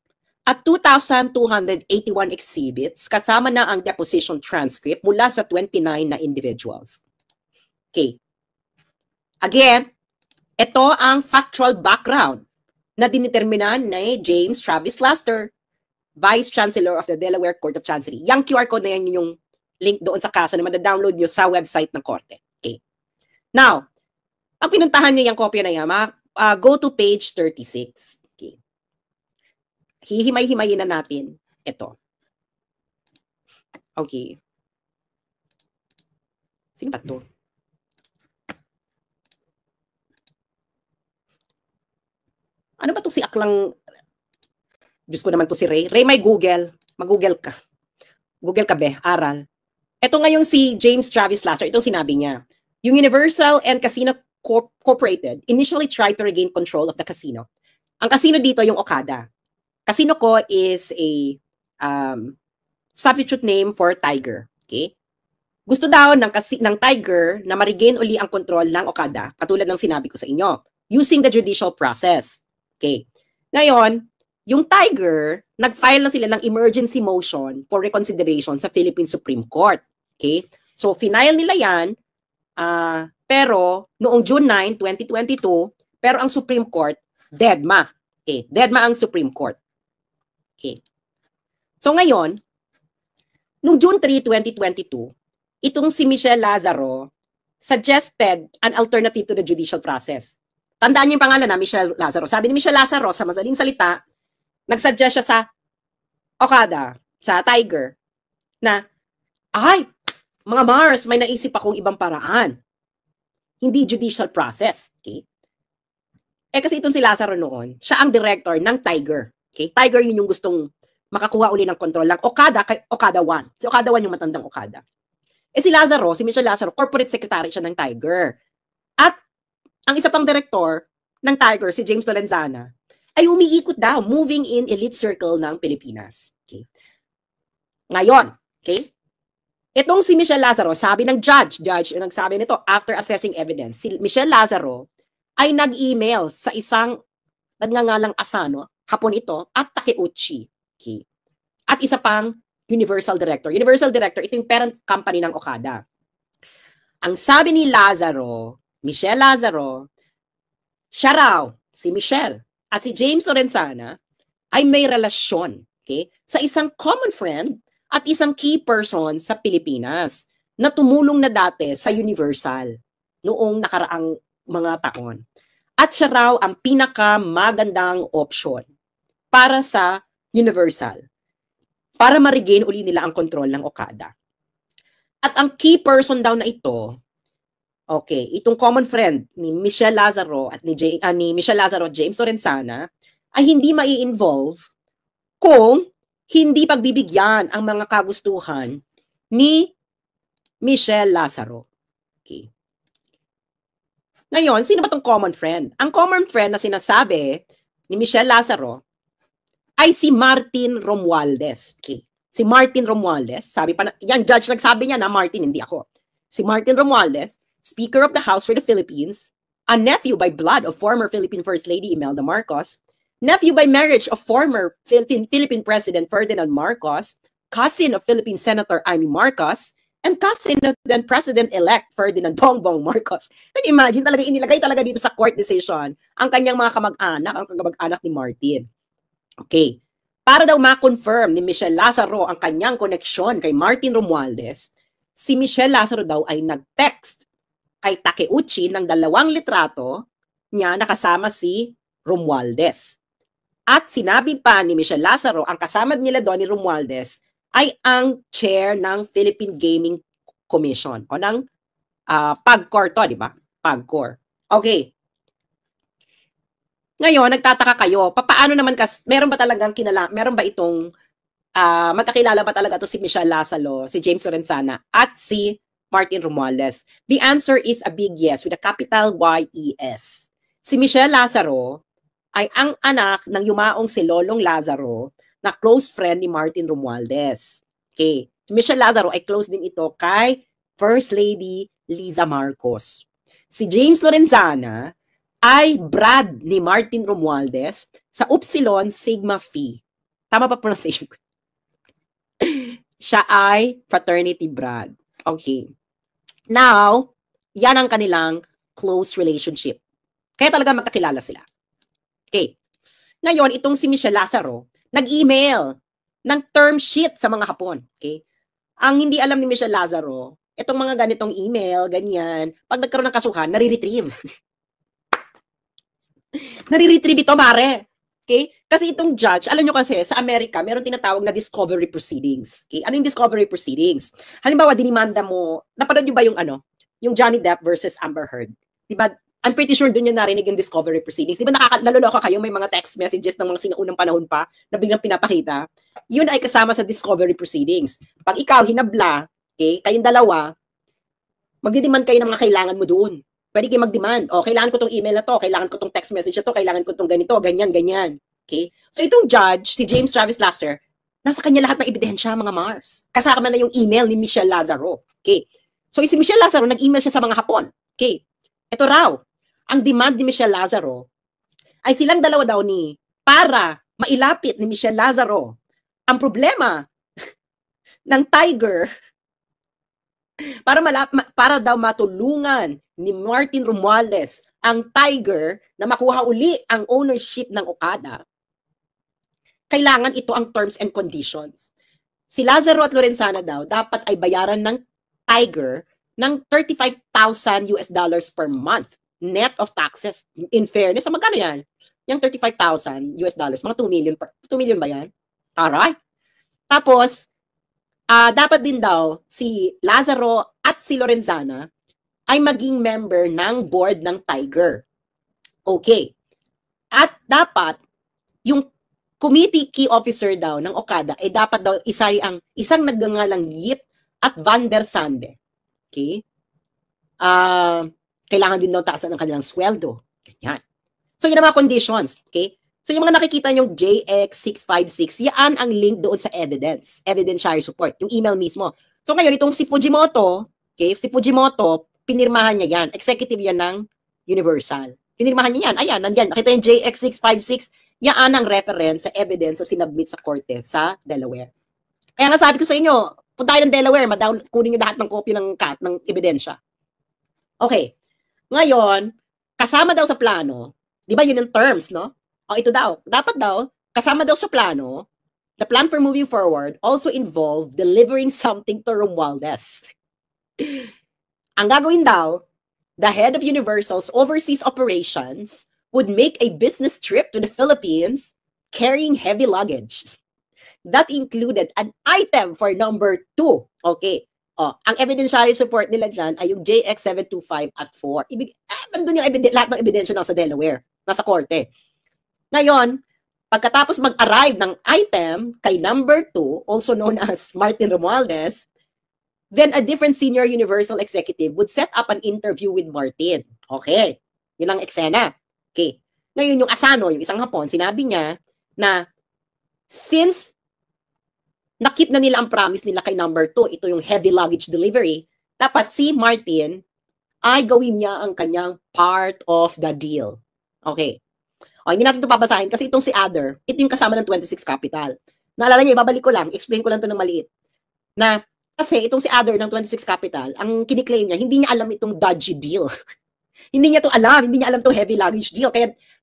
at 2,281 exhibits kasama na ang deposition transcript mula sa 29 na individuals. Okay. Again, ito ang factual background na diniterminan ni James Travis Laster, Vice Chancellor of the Delaware Court of Chancery. Yung QR code na yan yung link doon sa kaso na mada-download nyo sa website ng korte. Okay. Now, ang pinuntahan nyo yung kopya na yan, go to page 36. Okay. Hihimay-himayin na natin ito. Okay. Sino ba ito? Ano ba itong si Aklang? Diyos ko naman to si Ray. Ray, may Google. Mag-Google ka. Google ka, be. Aral. Ito ngayong si James Travis Laster. Itong sinabi niya. Yung Universal and Casino Corporated initially tried to regain control of the casino. Ang casino dito yung Okada. Casino ko is a substitute name for Tiger. Okay? Gusto daw ng Tiger na ma-regain uli ang control ng Okada, katulad ng sinabi ko sa inyo, using the judicial process. Okay. Ngayon, yung Tiger, nag-file na sila ng emergency motion for reconsideration sa Philippine Supreme Court. Okay? So, final nila yan, pero noong June 9, 2022, pero ang Supreme Court, deadma. Okay, deadma ang Supreme Court. Okay. So ngayon, noong June 3, 2022, itong si Michelle Lazaro suggested an alternative to the judicial process. Tandaan niyo yung pangalan na Michelle Lazaro. Sabi ni Michelle Lazaro, sa madaling salita, nag-suggest siya sa Okada, sa Tiger, na, ay, mga Mars, may naisip akong ibang paraan. Hindi judicial process. Okay? Kasi itong si Lazaro noon, siya ang director ng Tiger. Okay? Tiger yun yung gustong makakuha uli ng kontrol lang. Okada, kay Okada 1. Si Okada 1 yung matandang Okada. Si Lazaro, si Michelle Lazaro, corporate secretary siya ng Tiger. At ang isa pang director ng Tiger, si James Lorenzana, ay umiikot daw, moving in elite circle ng Pilipinas. Okay? Ngayon, okay? Itong si Michelle Lazaro, sabi ng judge yung nagsabi nito after assessing evidence, si Michelle Lazaro ay nag-email sa isang nagngangalang Asano, hapon ito, at Takeuchi. Okay. At isa pang Universal Director. Universal Director, ito yung parent company ng Okada. Ang sabi ni Lazaro, Michelle Lazaro, siya raw, si Michelle, at si James Lorenzana, ay may relasyon, okay, sa isang common friend at isang key person sa Pilipinas na tumulong na dati sa Universal noong nakaraang mga taon. At siya raw ang pinakamagandang option para sa Universal. Para ma-regain uli nila ang control ng Okada. At ang key person daw na ito, okay, itong common friend ni Michelle Lazaro at ni Michelle Lazaro at James Lorenzana ay hindi mai-involve kung hindi pagbibigyan ang mga kagustuhan ni Michelle Lazaro. Okay. Ngayon, sino ba tong common friend? Ang common friend na sinasabi ni Michelle Lazaro ay si Martin Romualdez. Okay. Si Martin Romualdez, sabi pa na, yan, judge nagsabi niya na Martin, hindi ako. Si Martin Romualdez, Speaker of the House for the Philippines, a nephew by blood of former Philippine First Lady Imelda Marcos, nephew by marriage of former Philippine President Ferdinand Marcos, cousin of Philippine Senator Amy Marcos, and cousin of then President-elect Ferdinand Bongbong Marcos. Imagine talaga, inilagay talaga dito sa court decision ang kanyang mga kamag-anak, ang kamag-anak ni Martin. Okay. Para daw ma-confirm ni Michelle Lazaro ang kanyang koneksyon kay Martin Romualdez, si Michelle Lazaro daw ay nag-text kay Takeuchi ng 2 litrato niya na kasama si Romualdez. At sinabi pa ni Michelle Lazaro, ang kasama nila doon ni Romualdez ay ang chair ng Philippine Gaming Commission o ng PAGCOR to, di ba? PAGCOR. Okay. Ngayon, nagtataka kayo, paano naman meron ba talagang meron ba itong magkakilala ba talaga to si Michelle Lazaro, si James Lorenzana at si Martin Romualdez? The answer is a big yes with a capital Y-E-S. Si Michelle Lazaro ay ang anak ng yumaong si Lolong Lazaro na close friend ni Martin Romualdez. Okay. Si Michelle Lazaro ay close din ito kay First Lady Liza Marcos. Si James Lorenzana ay brad ni Martin Romualdez sa Upsilon Sigma Phi. Tama pa pronunciation ko? Siya ay fraternity brad. Okay. Now, yan ang kanilang close relationship. Kaya talaga magkakilala sila. Okay. Ngayon, itong si Michelle Lazaro, nag-email ng term sheet sa mga Hapon. Okay. Ang hindi alam ni Michelle Lazaro, itong mga ganitong email, ganyan, pag nagkaroon ng kasuhan, nare-retrieve. Nare-retrieve ito, mare. Okay? Kasi itong judge, alam nyo kasi, sa Amerika, meron tinatawag na discovery proceedings. Okay? Ano yung discovery proceedings? Halimbawa, dinimanda mo, napanood nyo ba yung Johnny Depp versus Amber Heard? Diba? I'm pretty sure doon yung narinig yung discovery proceedings. Diba naloloka kayo, may mga text messages ng mga sinaunang panahon pa na biglang pinapakita? Yun ay kasama sa discovery proceedings. Pag ikaw, hinabla, okay, kayong dalawa, magdidemand kayo ng mga kailangan mo doon. Pwede kayo mag-demand. O, kailangan ko tong email na to, kailangan ko tong text message na to, kailangan ko tong ganito, ganyan, ganyan. Okay? So, itong judge, si James Travis Laster, nasa kanya lahat ng ebidensya, mga Mars. Kasama na yung email ni Michelle Lazaro. Okay? So, si Michelle Lazaro, nag-email siya sa mga Hapon. Okay? Ito raw, ang demand ni Michelle Lazaro ay silang dalawa daw para mailapit ni Michelle Lazaro ang problema ng Tiger para daw matulungan ni Martin Romualdez ang Tiger na makuha uli ang ownership ng Okada. Kailangan ito ang terms and conditions. Si Lazaro at Lorenzana daw dapat ay bayaran ng Tiger ng $35,000 per month net of taxes. In fairness, magkano yan? Yung $35,000, mga 2 million. 2 million ba yan? Alright. Tapos, dapat din daw si Lazaro at si Lorenzana ay maging member ng board ng Tiger. Okay. At dapat, yung committee key officer daw ng Okada ay dapat daw isang nagngangalang Yip at Van der Sande. Okay? Kailangan din daw taasan ng kanilang sweldo. Ganyan. So, yun ang mga conditions. Okay? So, yung mga nakikita nyong JX656, yan ang link doon sa evidentiary support, yung email mismo. So, ngayon, itong si Fujimoto, okay, pinirmahan niya yan. Executive yan ng Universal. Pinirmahan niya yan. Ayan, nandyan. Nakita yung JX656, yan ang reference sa evidence sa sinabmit sa korte sa Delaware. Kaya nga sabi ko sa inyo, punta tayo ng Delaware, kunin yung lahat ng kopya ng ebidensya. Okay. Ngayon, kasama daw sa plano, di ba yun yung terms, no? O ito daw, dapat daw, kasama daw sa plano, the plan for moving forward also involved delivering something to Romualdez. Ang gagawin daw, the head of Universal's overseas operations would make a business trip to the Philippines carrying heavy luggage. That included an item for number 2. Okay. Ang evidentiary support nila dyan ay yung JX725 at 4. Nandun yung lahat ng ebidensya nasa Delaware, nasa korte. Ngayon, pagkatapos mag-arrive ng item kay number 2, also known as Martin Romualdez, then a different senior Universal executive would set up an interview with Martin. Okay. Yun ang eksena. Okay. Ngayon yung Asano, yung isang Hapon, sinabi niya na since nakip na nila ang promise nila kay number 2, ito yung heavy luggage delivery, dapat si Martin ay gawin niya ang kanyang part of the deal. Okay. Hindi natin ito pabasahin kasi itong si Adder, ito yung kasama ng 26 Capital. Naalala niyo, ibabalik ko lang, explain ko lang ito ng maliit. Na kasi itong si Adder ng 26 Capital, ang kiniklaim niya, hindi niya alam itong dodgy deal. Hindi niya ito alam, hindi niya alam itong heavy luggage deal.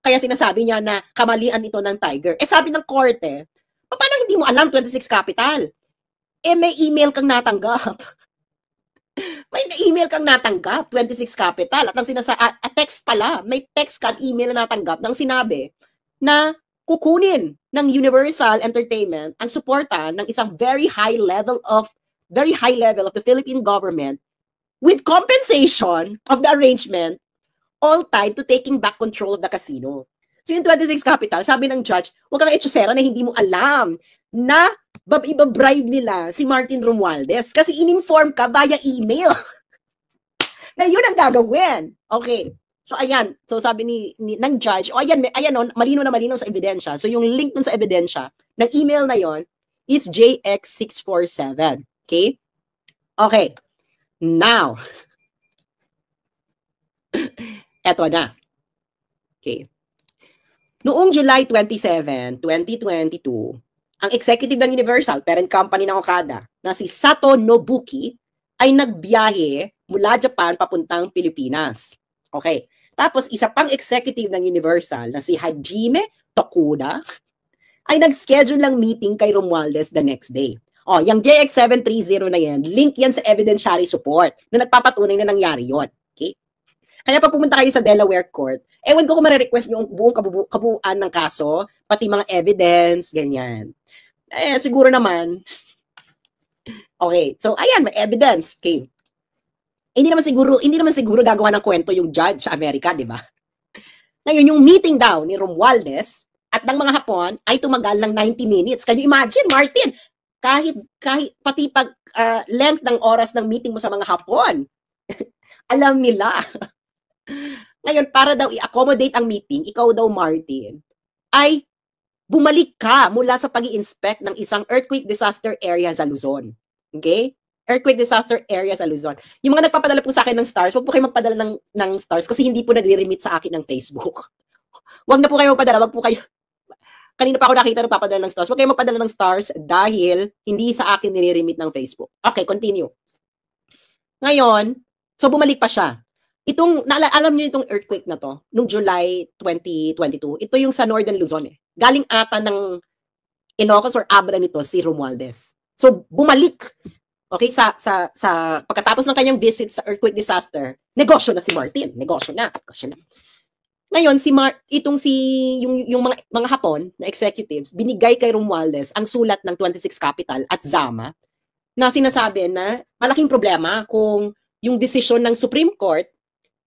Kaya sinasabi niya na kamalian ito ng Tiger. Sabi ng korte, paano hindi mo alam 26 Capital? May email kang natanggap. May email kang natanggap, 26 Capital. At ang text pala, may text ka at email na natanggap nang sinabi na kukunin ng Universal Entertainment ang suporta ng isang very high level of the Philippine government with compensation of the arrangement all tied to taking back control of the casino. So yung 26 Capital, sabi ng judge, huwag kang etsyosera na hindi mo alam na ibabribe nila si Martin Romualdez kasi in-inform ka via email na yun ang gagawin. Okay. So ayan, so sabi ng judge, ayan, malino na malino sa ebidensya. So yung link dun sa ebidensya ng email na yon is JX647. Okay? Okay. Now, eto na. Okay. Noong July 27, 2022, ang executive ng Universal, parent company ng Okada, na si Sato Nobuki, ay nagbiyahe mula Japan papuntang Pilipinas. Okay. Tapos, isa pang executive ng Universal na si Hajime Tokuda ay nag-schedule ng meeting kay Romualdez the next day. Yung JX730 na yan, link yan sa evidentiary support na nagpapatunay na nangyari yon. Okay? Kaya pag pumunta kayo sa Delaware Court, ewan ko kung marirequest nyo ang buong kabuuan ng kaso, pati mga evidence, ganyan. Siguro naman. Okay, so ayan, may evidence. Okay. Hindi naman siguro gagawa ng kwento yung judge sa Amerika, di ba? Ngayon, yung meeting daw ni Romualdez at ng mga Hapon ay tumagal ng 90 minutes. Can you imagine, Martin? Kahit pati pag length ng oras ng meeting mo sa mga Hapon, alam nila. Ngayon, para daw i-accommodate ang meeting, ikaw daw, Martin, ay bumalik ka mula sa pag-i-inspect ng isang earthquake disaster area sa Luzon. Okay? Earthquake disaster area sa Luzon. Yung mga nagpapadala po sa akin ng stars, huwag po kayo magpadala ng stars kasi hindi po nagre-remit sa akin ng Facebook. Huwag na po kayo magpadala, wag po kayo. Kanina pa ako nakita na papadala ng stars. Huwag kayo magpadala ng stars dahil hindi sa akin nire-remit ng Facebook. Okay, continue. Ngayon, so bumalik pa siya. Alam niyo itong earthquake na to, nung July 2022, ito yung sa Northern Luzon eh. Galing ata ng Ilocos or Abra nito si Romualdez. So, bumalik. Okay, sa pagkatapos ng kanyang visit sa earthquake disaster, negosyo na si Martin. Negosyo na. Ngayon, yung mga Hapon na executives, binigay kay Romualdez ang sulat ng 26 Capital at Zama na sinasabi na malaking problema kung yung desisyon ng Supreme Court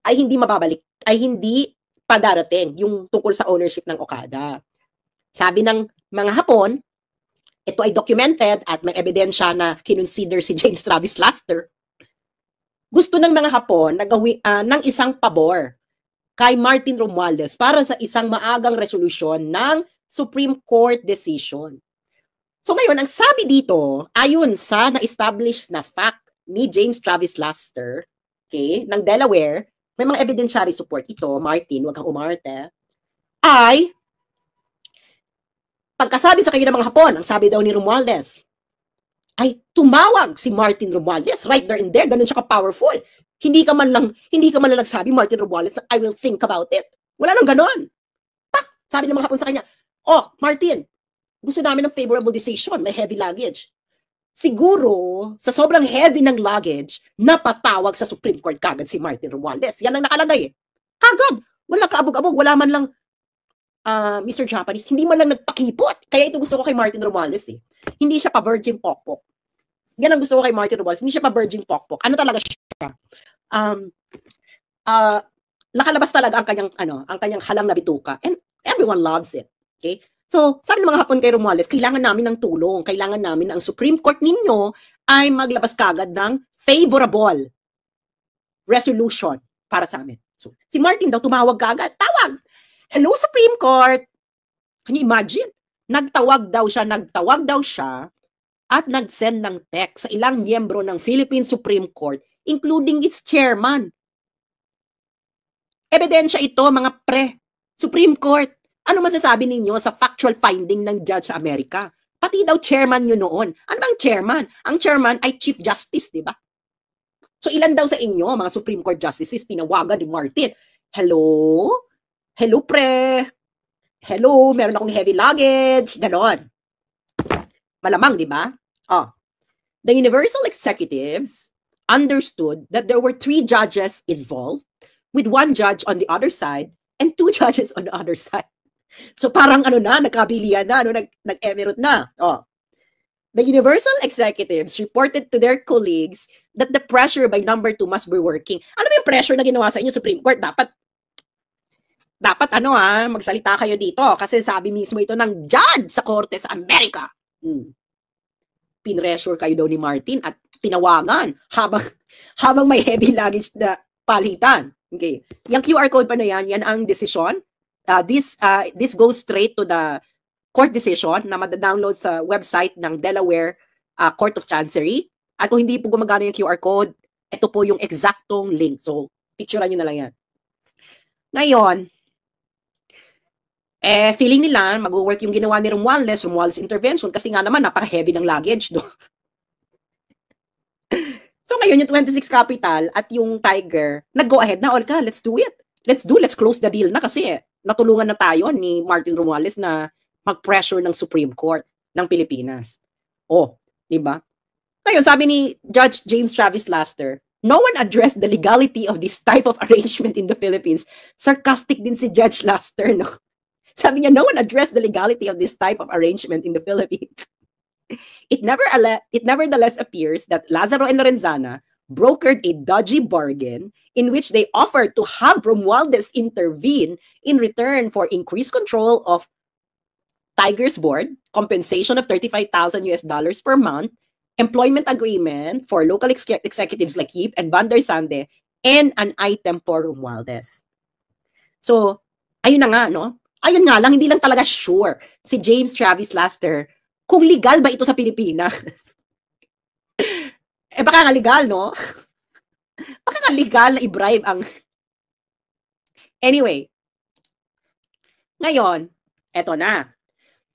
ay hindi mababalik, ay hindi padarating yung tungkol sa ownership ng Okada. Sabi ng mga Hapon, ito ay documented at may ebidensya na kinonsider si James Travis Laster. Gusto ng mga Hapon na gawin ng isang pabor kay Martin Romualdez para sa isang maagang resolusyon ng Supreme Court decision. So ngayon, ang sabi dito, ayon sa na-establish na fact ni James Travis Laster, okay, ng Delaware, may mga evidentiary support ito, Martin, wag kang umarte, ay pagkasabi sa kanya ng mga Hapon, ang sabi daw ni Romualdez, ay tumawag si Martin Romualdez right there and there, ganun siya ka-powerful. Hindi ka man lang nagsabi, Martin Romualdez, I will think about it. Wala nang ganun. Sabi ng mga Hapon sa kanya, Martin, gusto namin ng favorable decision, may heavy luggage. siguro, sa sobrang heavy ng luggage, napatawag sa Supreme Court kagad si Martin Romualdez. Yan ang nakalagay eh. Kagad. Wala kaabog-abog. Wala man lang, Mr. Japanese, hindi man lang nagpakipot. Kaya ito gusto ko kay Martin Romualdez eh. Hindi siya pa virgin pokpok. Yan ang gusto ko kay Martin Romualdez. Hindi siya pa virgin pokpok. Ano talaga siya? Nakalabas talaga ang kanyang halang na bituka. And everyone loves it. Okay? So, sabi ng mga Hapon kay Romualdez, kailangan namin ng tulong. Kailangan namin na ang Supreme Court ninyo ay maglabas kagad ng favorable resolution para sa amin. So, si Martin daw tumawag kagad. Tawag! Hello, Supreme Court! Can you imagine? Nagtawag daw siya at nag-send ng text sa ilang miyembro ng Philippine Supreme Court, including its chairman. Ebidensya ito, mga Supreme Court. Ano masasabi ninyo sa factual finding ng judge sa Amerika? Pati daw chairman nyo noon. Ano bang chairman? Ang chairman ay Chief Justice, di ba? So ilan daw sa inyo, mga Supreme Court Justices, tinawagan ni Martin? Hello? Hello, Hello, meron akong heavy luggage. Ganon. Malamang, di ba? The Universal Executives understood that there were 3 judges involved, with 1 judge on the other side and 2 judges on the other side. So parang nagkabilihan na, nag-emirate na. The Universal Executives reported to their colleagues that the pressure by number 2 must be working. Ano ba yung pressure na ginawa sa inyo, Supreme Court? Dapat magsalita kayo dito kasi sabi mismo ito ng judge sa korte sa Amerika. Pinressure kayo daw ni Martin at tinawagan habang may heavy luggage na palitan. Okay. Yung QR code pa na yan ang desisyon. This goes straight to the court decision na madadownload sa website ng Delaware Court of Chancery. At kung hindi po gumagana yung QR code, ito po yung eksaktong link. So, picturean nyo na lang yan. Ngayon, feeling nila mag-work yung ginawa ni Romualdez intervention kasi nga naman napaka-heavy ng luggage do. So ngayon yung 26 Capital at yung Tiger, nag-go ahead na, Olka, let's do it. Let's close the deal na kasi natulungan na tayo ni Martin Romualdez na mag-pressure ng Supreme Court ng Pilipinas. Di ba? Ngayon, sabi ni Judge James Travis Laster, no one addressed the legality of this type of arrangement in the Philippines. Sarcastic din si Judge Laster, no? Sabi niya, no one addressed the legality of this type of arrangement in the Philippines. It nevertheless appears that Lazaro and Lorenzana brokered a dodgy bargain in which they offered to have Romualdez intervene in return for increased control of Tiger's board, compensation of $35,000 per month, employment agreement for local executives like Yip and Van der Sande, and an item for Romualdez. So, ayun na nga, no? Ayun nga lang, hindi lang talaga sure si James Travis Laster kung legal ba ito sa Pilipinas. Baka nga legal, no? Baka nga legal na i-bribe ang... Anyway, ngayon, eto na.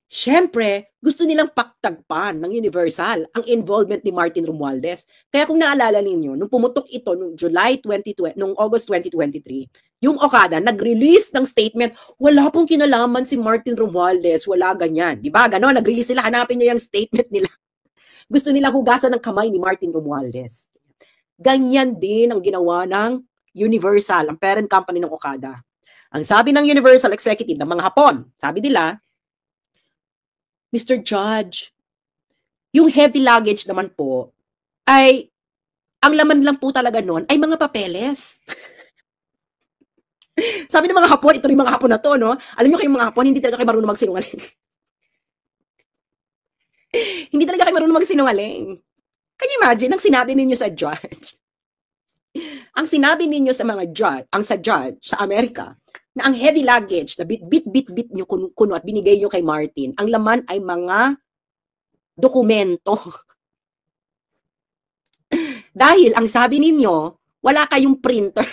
Siyempre, gusto nilang paktagpan ng Universal ang involvement ni Martin Romualdez. Kaya kung naalala ninyo, nung pumutok ito noong August 2023, yung Okada nag-release ng statement, wala pong kinalaman si Martin Romualdez, wala ganyan. Di ba? Ganon, nag-release sila, hanapin nyo yung statement nila. Gusto nila hugasan ng kamay ni Martin Romualdez. Ganyan din ang ginawa ng Universal, ang parent company ng Okada. Ang sabi ng Universal Executive ng mga Hapon, sabi nila, Mr. Judge, yung heavy luggage naman po ay, ang laman lang po talaga nun ay mga papeles. Sabi ng mga Hapon, ito rin mga Hapon na to, no? Alam niyo kayong mga Hapon, hindi talaga kayo marunong magsinungaling. Hindi talaga kayo marunong magsinungaling. Can you imagine ang sinabi ninyo sa judge? Ang sinabi ninyo sa mga judge, sa judge sa Amerika, na ang heavy luggage na bit nyo kuno at binigay nyo kay Martin, ang laman ay mga dokumento. Dahil ang sabi ninyo, wala kayong printer.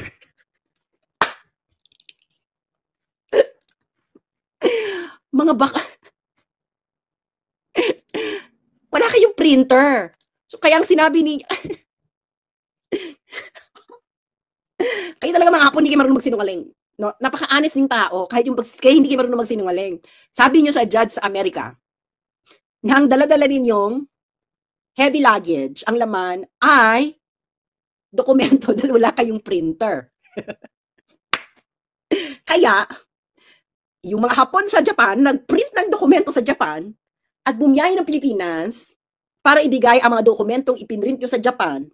Mga baka... Wala kayong printer. So, kaya ang sinabi ninyo... Kayo talaga mga Hapon, hindi kayo marunong magsinungaling. No, napaka-honest ng tao, kahit hindi kayo marunong magsinungaling. Sabi niyo sa judge sa Amerika, na ang dala-dala ninyong heavy luggage, ang laman ay dokumento dahil wala kayong printer. Kaya, yung mga Hapon sa Japan, nag-print ng dokumento sa Japan at bumiyahe ng Pilipinas para ibigay ang mga dokumentong ipinrint nyo sa Japan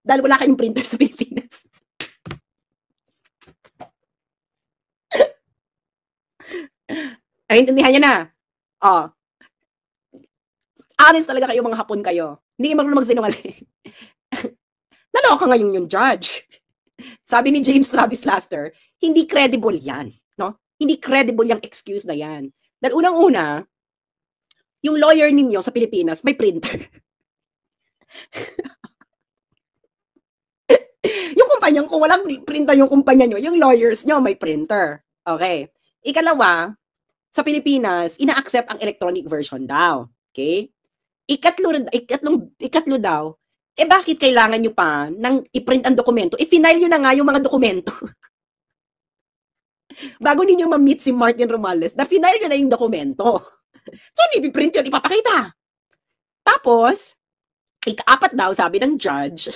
dahil wala kayong printer sa Pilipinas. Ay, intindihan niya na. Oh. Honest talaga kayo, mga Hapon kayo. Hindi kayo marunong magsinungaling. Naloka ngayon yung judge. Sabi ni James Travis Laster, hindi credible yan. No? Hindi credible yung excuse na yan. Dahil unang-una, yung lawyer ninyo sa Pilipinas may printer. Yung kumpanya, kung walang printer yung kumpanya nyo, yung lawyers nyo may printer. Okay. Ikalawa, sa Pilipinas, ina-accept ang electronic version daw. Okay? Ikatlo daw, bakit kailangan nyo pa nang i-print ang dokumento? I-final nyo na nga yung mga dokumento. Bago ninyo ma-meet si Martin Romualdez, na-final nyo na yung dokumento. So, i-print yun, ipapakita. Tapos, ika-apat daw, sabi ng judge,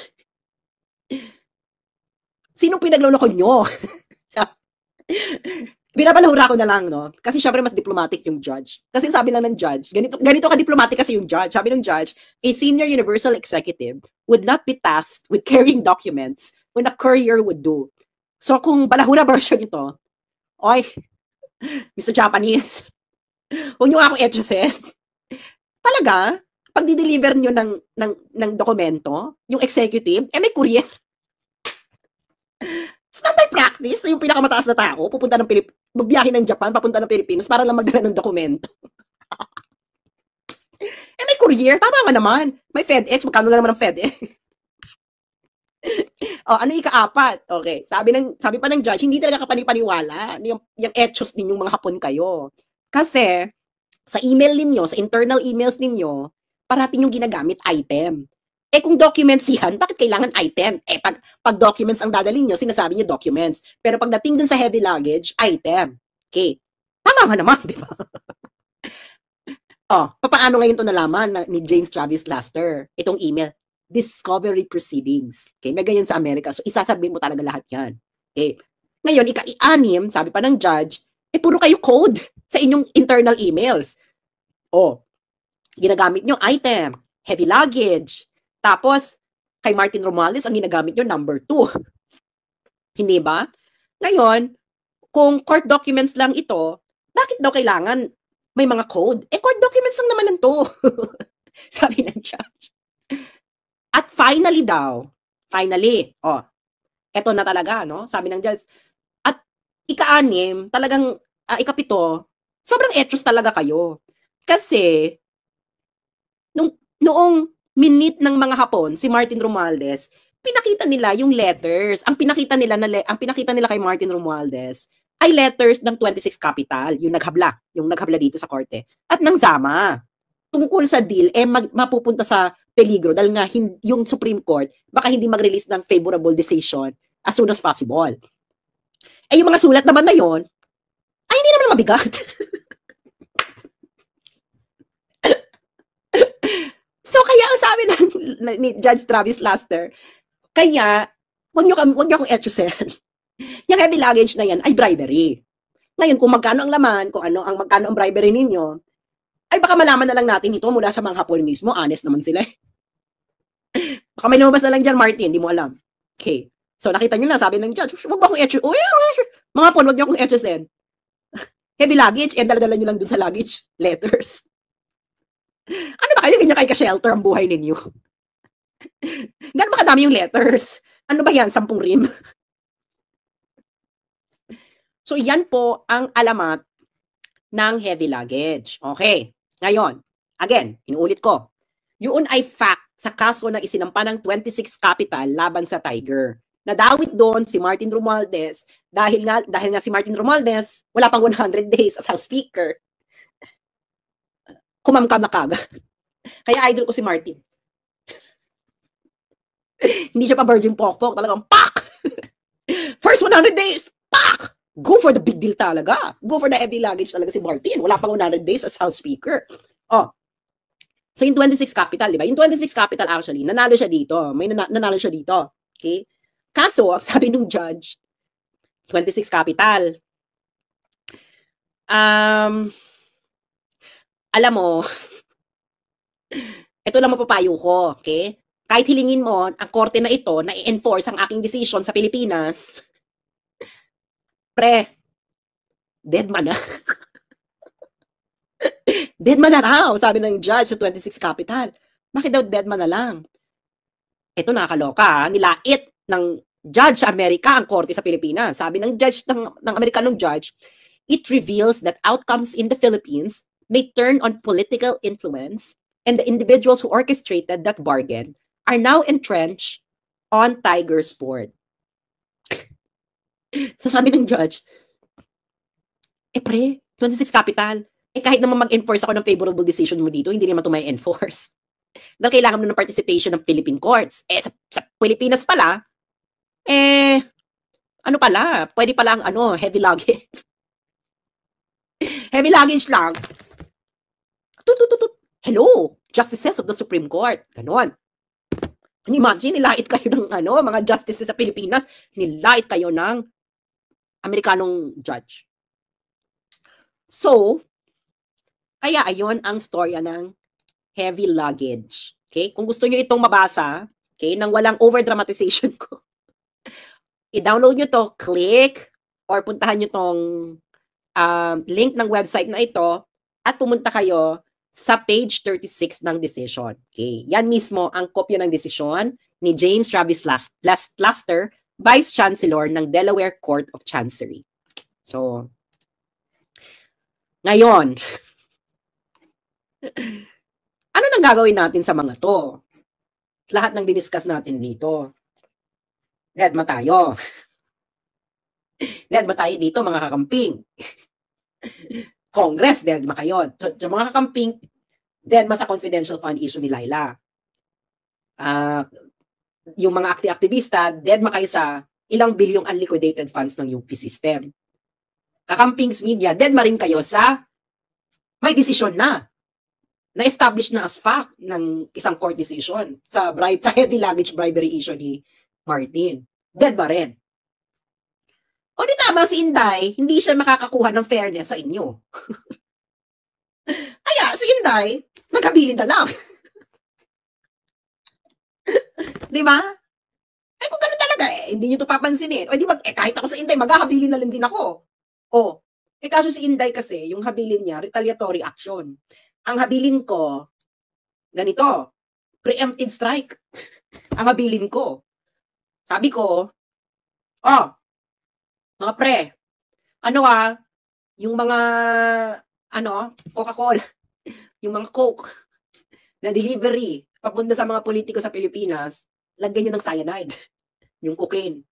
sinong pinagloloko nyo? Binabalahura ko na lang, no? Kasi syempre mas diplomatic yung judge. Kasi sabi lang ng judge, ganito ka-diplomatic kasi yung judge. Sabi ng judge, a senior universal executive would not be tasked with carrying documents when a courier would do. So kung balahura version ito, oy, Mr. Japanese, huwag nyo nga akong etchosin. Talaga, pag di-deliver nyo ng dokumento, yung executive, may courier. It's not my practice na yung pinakamataas na tao pupunta ng magbiyahe ng Japan, papunta ng Pilipinas para lang magdala ng dokumento. May courier, tama nga naman. May FedEx, magkano lang naman ang FedEx? Ano ika-apat? Okay, sabi pa ng judge, hindi talaga kapanipaniwala yung etchos ninyong mga Hapon kayo. Kasi sa email ninyo, sa internal emails ninyo, parating yung ginagamit item. Kung documents yan, bakit kailangan item? Pag documents ang dadalhin nyo, sinasabi nyo documents. Pero pagdating dun sa heavy luggage, item. Okay. Tama nga naman, di ba? Paano ngayon ito nalaman ni James Travis Laster? Itong email, discovery proceedings. Okay, may ganyan sa Amerika. So, isasabihin mo talaga lahat yan. Okay. Ngayon, ika-6, sabi pa ng judge, puro kayo code sa inyong internal emails. Ginagamit nyo item, heavy luggage. Tapos, kay Martin Romualdez, ang ginagamit nyo, number 2. Hindi ba? Ngayon, kung court documents lang ito, bakit daw kailangan may mga code? Court documents lang naman ito. Sabi ng judge. At finally, eto na talaga, no? Sabi ng judge. At ika-6, talagang, ika-7, sobrang etchos talaga kayo. Kasi, noong minute ng mga Hapon, si Martin Romualdez, pinakita nila yung letters. Ang pinakita nila kay Martin Romualdez ay letters ng 26 Capital, yung naghabla dito sa korte, at ng Zama. Tungkol sa deal, mapupunta sa peligro dahil nga yung Supreme Court baka hindi mag-release ng favorable decision as soon as possible. Yung mga sulat naman na yon, ay hindi naman mabigat. So, kaya ang sabi ni Judge Travis Laster, kaya, wag nyo akong etchosin. Yung heavy luggage na yan ay bribery. Ngayon, kung magkano ang laman, magkano ang bribery ninyo, ay baka malaman na lang natin ito mula sa mga Hapon mismo. Honest naman sila. Baka may lumabas na lang dyan, Martin, di mo alam. Okay. So, nakita nyo na, sabi ng judge, wag ba akong etchosin? Mga Hapon, wag nyo akong etchosin. Heavy luggage, dala-dala nyo lang dun sa luggage letters. Ano ba kayo? Ganyan kayo ka-shelter ang buhay ninyo? Gano'n ba kadami yung letters? Ano ba yan? 10 rim? So, yan po ang alamat ng heavy luggage. Okay. Ngayon, again, inuulit ko. Yun ay fact sa kaso na isinampa ng 26 Capital laban sa Tiger. Nadawit doon si Martin Romualdez dahil nga si Martin Romualdez wala pang 100 days as House Speaker. Kumamkam na kaga. Kaya idol ko si Martin. Hindi siya pa virgin pokpok. Talagang pak! First 100 days, pak! Go for the big deal talaga. Go for the heavy luggage talaga si Martin. Wala pang 100 days as House Speaker. So, yung 26 Capital, di ba? Yung 26 Capital actually, nanalo siya dito. May nanalo siya dito. Okay? Kaso, sabi nung judge, 26 Capital, alam mo, ito lang mapapayo ko, okay? Kahit hilingin mo ang korte na ito na i-enforce ang aking decision sa Pilipinas, pre, dead man na. Dead man na raw, sabi ng judge sa 26 Capital. Bakit daw dead man na lang? Ito nakakaloka, ha? Nilait ng judge sa Amerika ang korte sa Pilipinas. Sabi ng judge, ng Amerikanong judge, it reveals that outcomes in the Philippines may turn on political influence and the individuals who orchestrated that bargain are now entrenched on Tiger Sport. So sabi ng judge, pre, 26 Capital, kahit naman mag-enforce ako ng favorable decision mo dito, hindi naman ito may enforce. Dahil kailangan mo ng participation ng Philippine courts. Sa Pilipinas pala, ano pala, pwede pala ang heavy luggage. Heavy luggage lang. Hello, justices of the Supreme Court. Ganon. Imagine, nilait kayo ng mga justices sa Pilipinas, nilait kayo ng Amerikanong judge. So, kaya ayon ang storya ng heavy luggage. Okay? Kung gusto nyo itong mabasa, okay, nang walang over-dramatization ko, i-download nyo to, click, or puntahan nyo tong link ng website na ito, at pumunta kayo sa page 36 ng decision. Okay? Yan mismo ang kopya ng decision ni James Travis Laster, Vice Chancellor ng Delaware Court of Chancery. So, ngayon, ano nang gagawin natin sa mga to? Lahat ng diniscuss natin dito. Deadma tayo. Deadma tayo dito, mga kakamping. Congress, deadma kayo. So, mga kakamping, deadma sa confidential fund issue ni Laila. Yung mga aktivista, deadma kayo sa ilang bilyong unliquidated funds ng UP system. Kakampings media, deadma rin kayo sa may desisyon na-establish na as fact ng isang court decision sa heavy luggage bribery issue ni Martin. Dead ba rin? O di tama si Inday, hindi siya makakakuha ng fairness sa inyo. Kaya si Inday, naghabilin na lang. Di ba? Kung gano'n talaga hindi nyo ito papansinin. O di ba, kahit ako sa Inday, maghahabilin na lang din ako. Kaso si Inday kasi, yung habilin niya, retaliatory action. Ang habilin ko, ganito, preemptive strike. Ang habilin ko. Sabi ko, mga pre, yung mga, Coca-Cola, yung mga Coke, na delivery, papunta sa mga politiko sa Pilipinas, lagyan nyo ng cyanide, yung cocaine.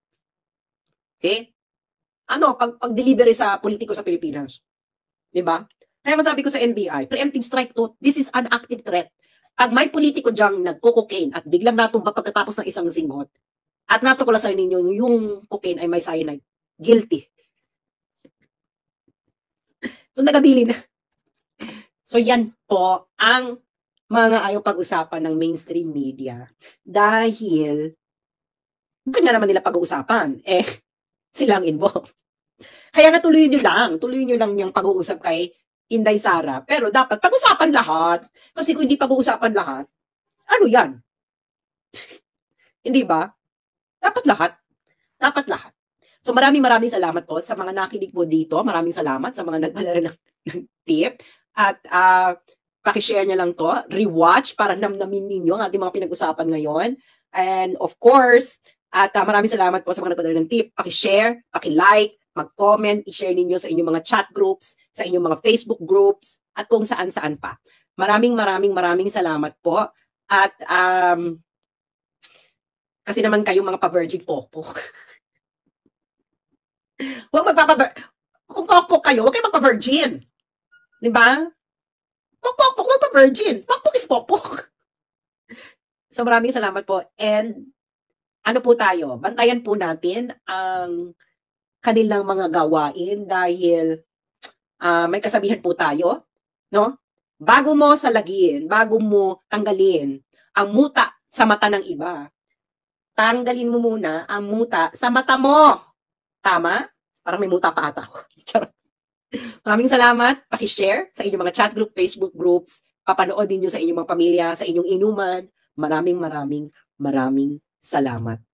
Okay? Pag-delivery sa politiko sa Pilipinas. Diba? Kaya masabi ko sa NBI, preemptive strike to, this is an active threat. Pag may politiko diyang nagko-cocaine at biglang natumba pagkatapos ng isang zingot, at natuklasan ninyo yung cocaine ay may cyanide, guilty. So, nagabili na. So, yan po ang mga ayaw pag-usapan ng mainstream media. Dahil, kanya naman nila pag-uusapan. Silang involved. Kaya nga tuloy nyo lang yung pag-uusap kay Inday Sara. Pero dapat pag-usapan lahat. Kasi kung hindi pag-uusapan lahat, ano yan? Hindi ba? Dapat lahat. So maraming salamat po sa mga nakinig po dito. Maraming salamat sa mga nagpadala ng tip. At pakishare niya lang to. Rewatch para namnamin ninyo ang ating mga pinag-usapan ngayon. And of course, at maraming salamat po sa mga nagpadala ng tip. Pakishare, pakilike, mag-comment, i-share ninyo sa inyong mga chat groups, sa inyong mga Facebook groups, at kung saan-saan pa. Maraming salamat po. At kasi naman kayong mga pa-virgin pokpok. Kung pokpok kayo, huwag kayo magpa-virgin. Diba? Pokpok, huwag pa-virgin. Pokpok is pokpok. So maraming salamat po. And ano po tayo, bantayan po natin ang kanilang mga gawain dahil may kasabihan po tayo, no? bago mo salagin, bago mo tanggalin ang muta sa mata ng iba, tanggalin mo muna ang muta sa mata mo. Tama? Parang may muta pa ata ako. Charot. Maraming salamat. Paki-share sa inyong mga chat group, Facebook groups. Papanoodin nyo sa inyong mga pamilya, sa inyong inuman. Maraming salamat.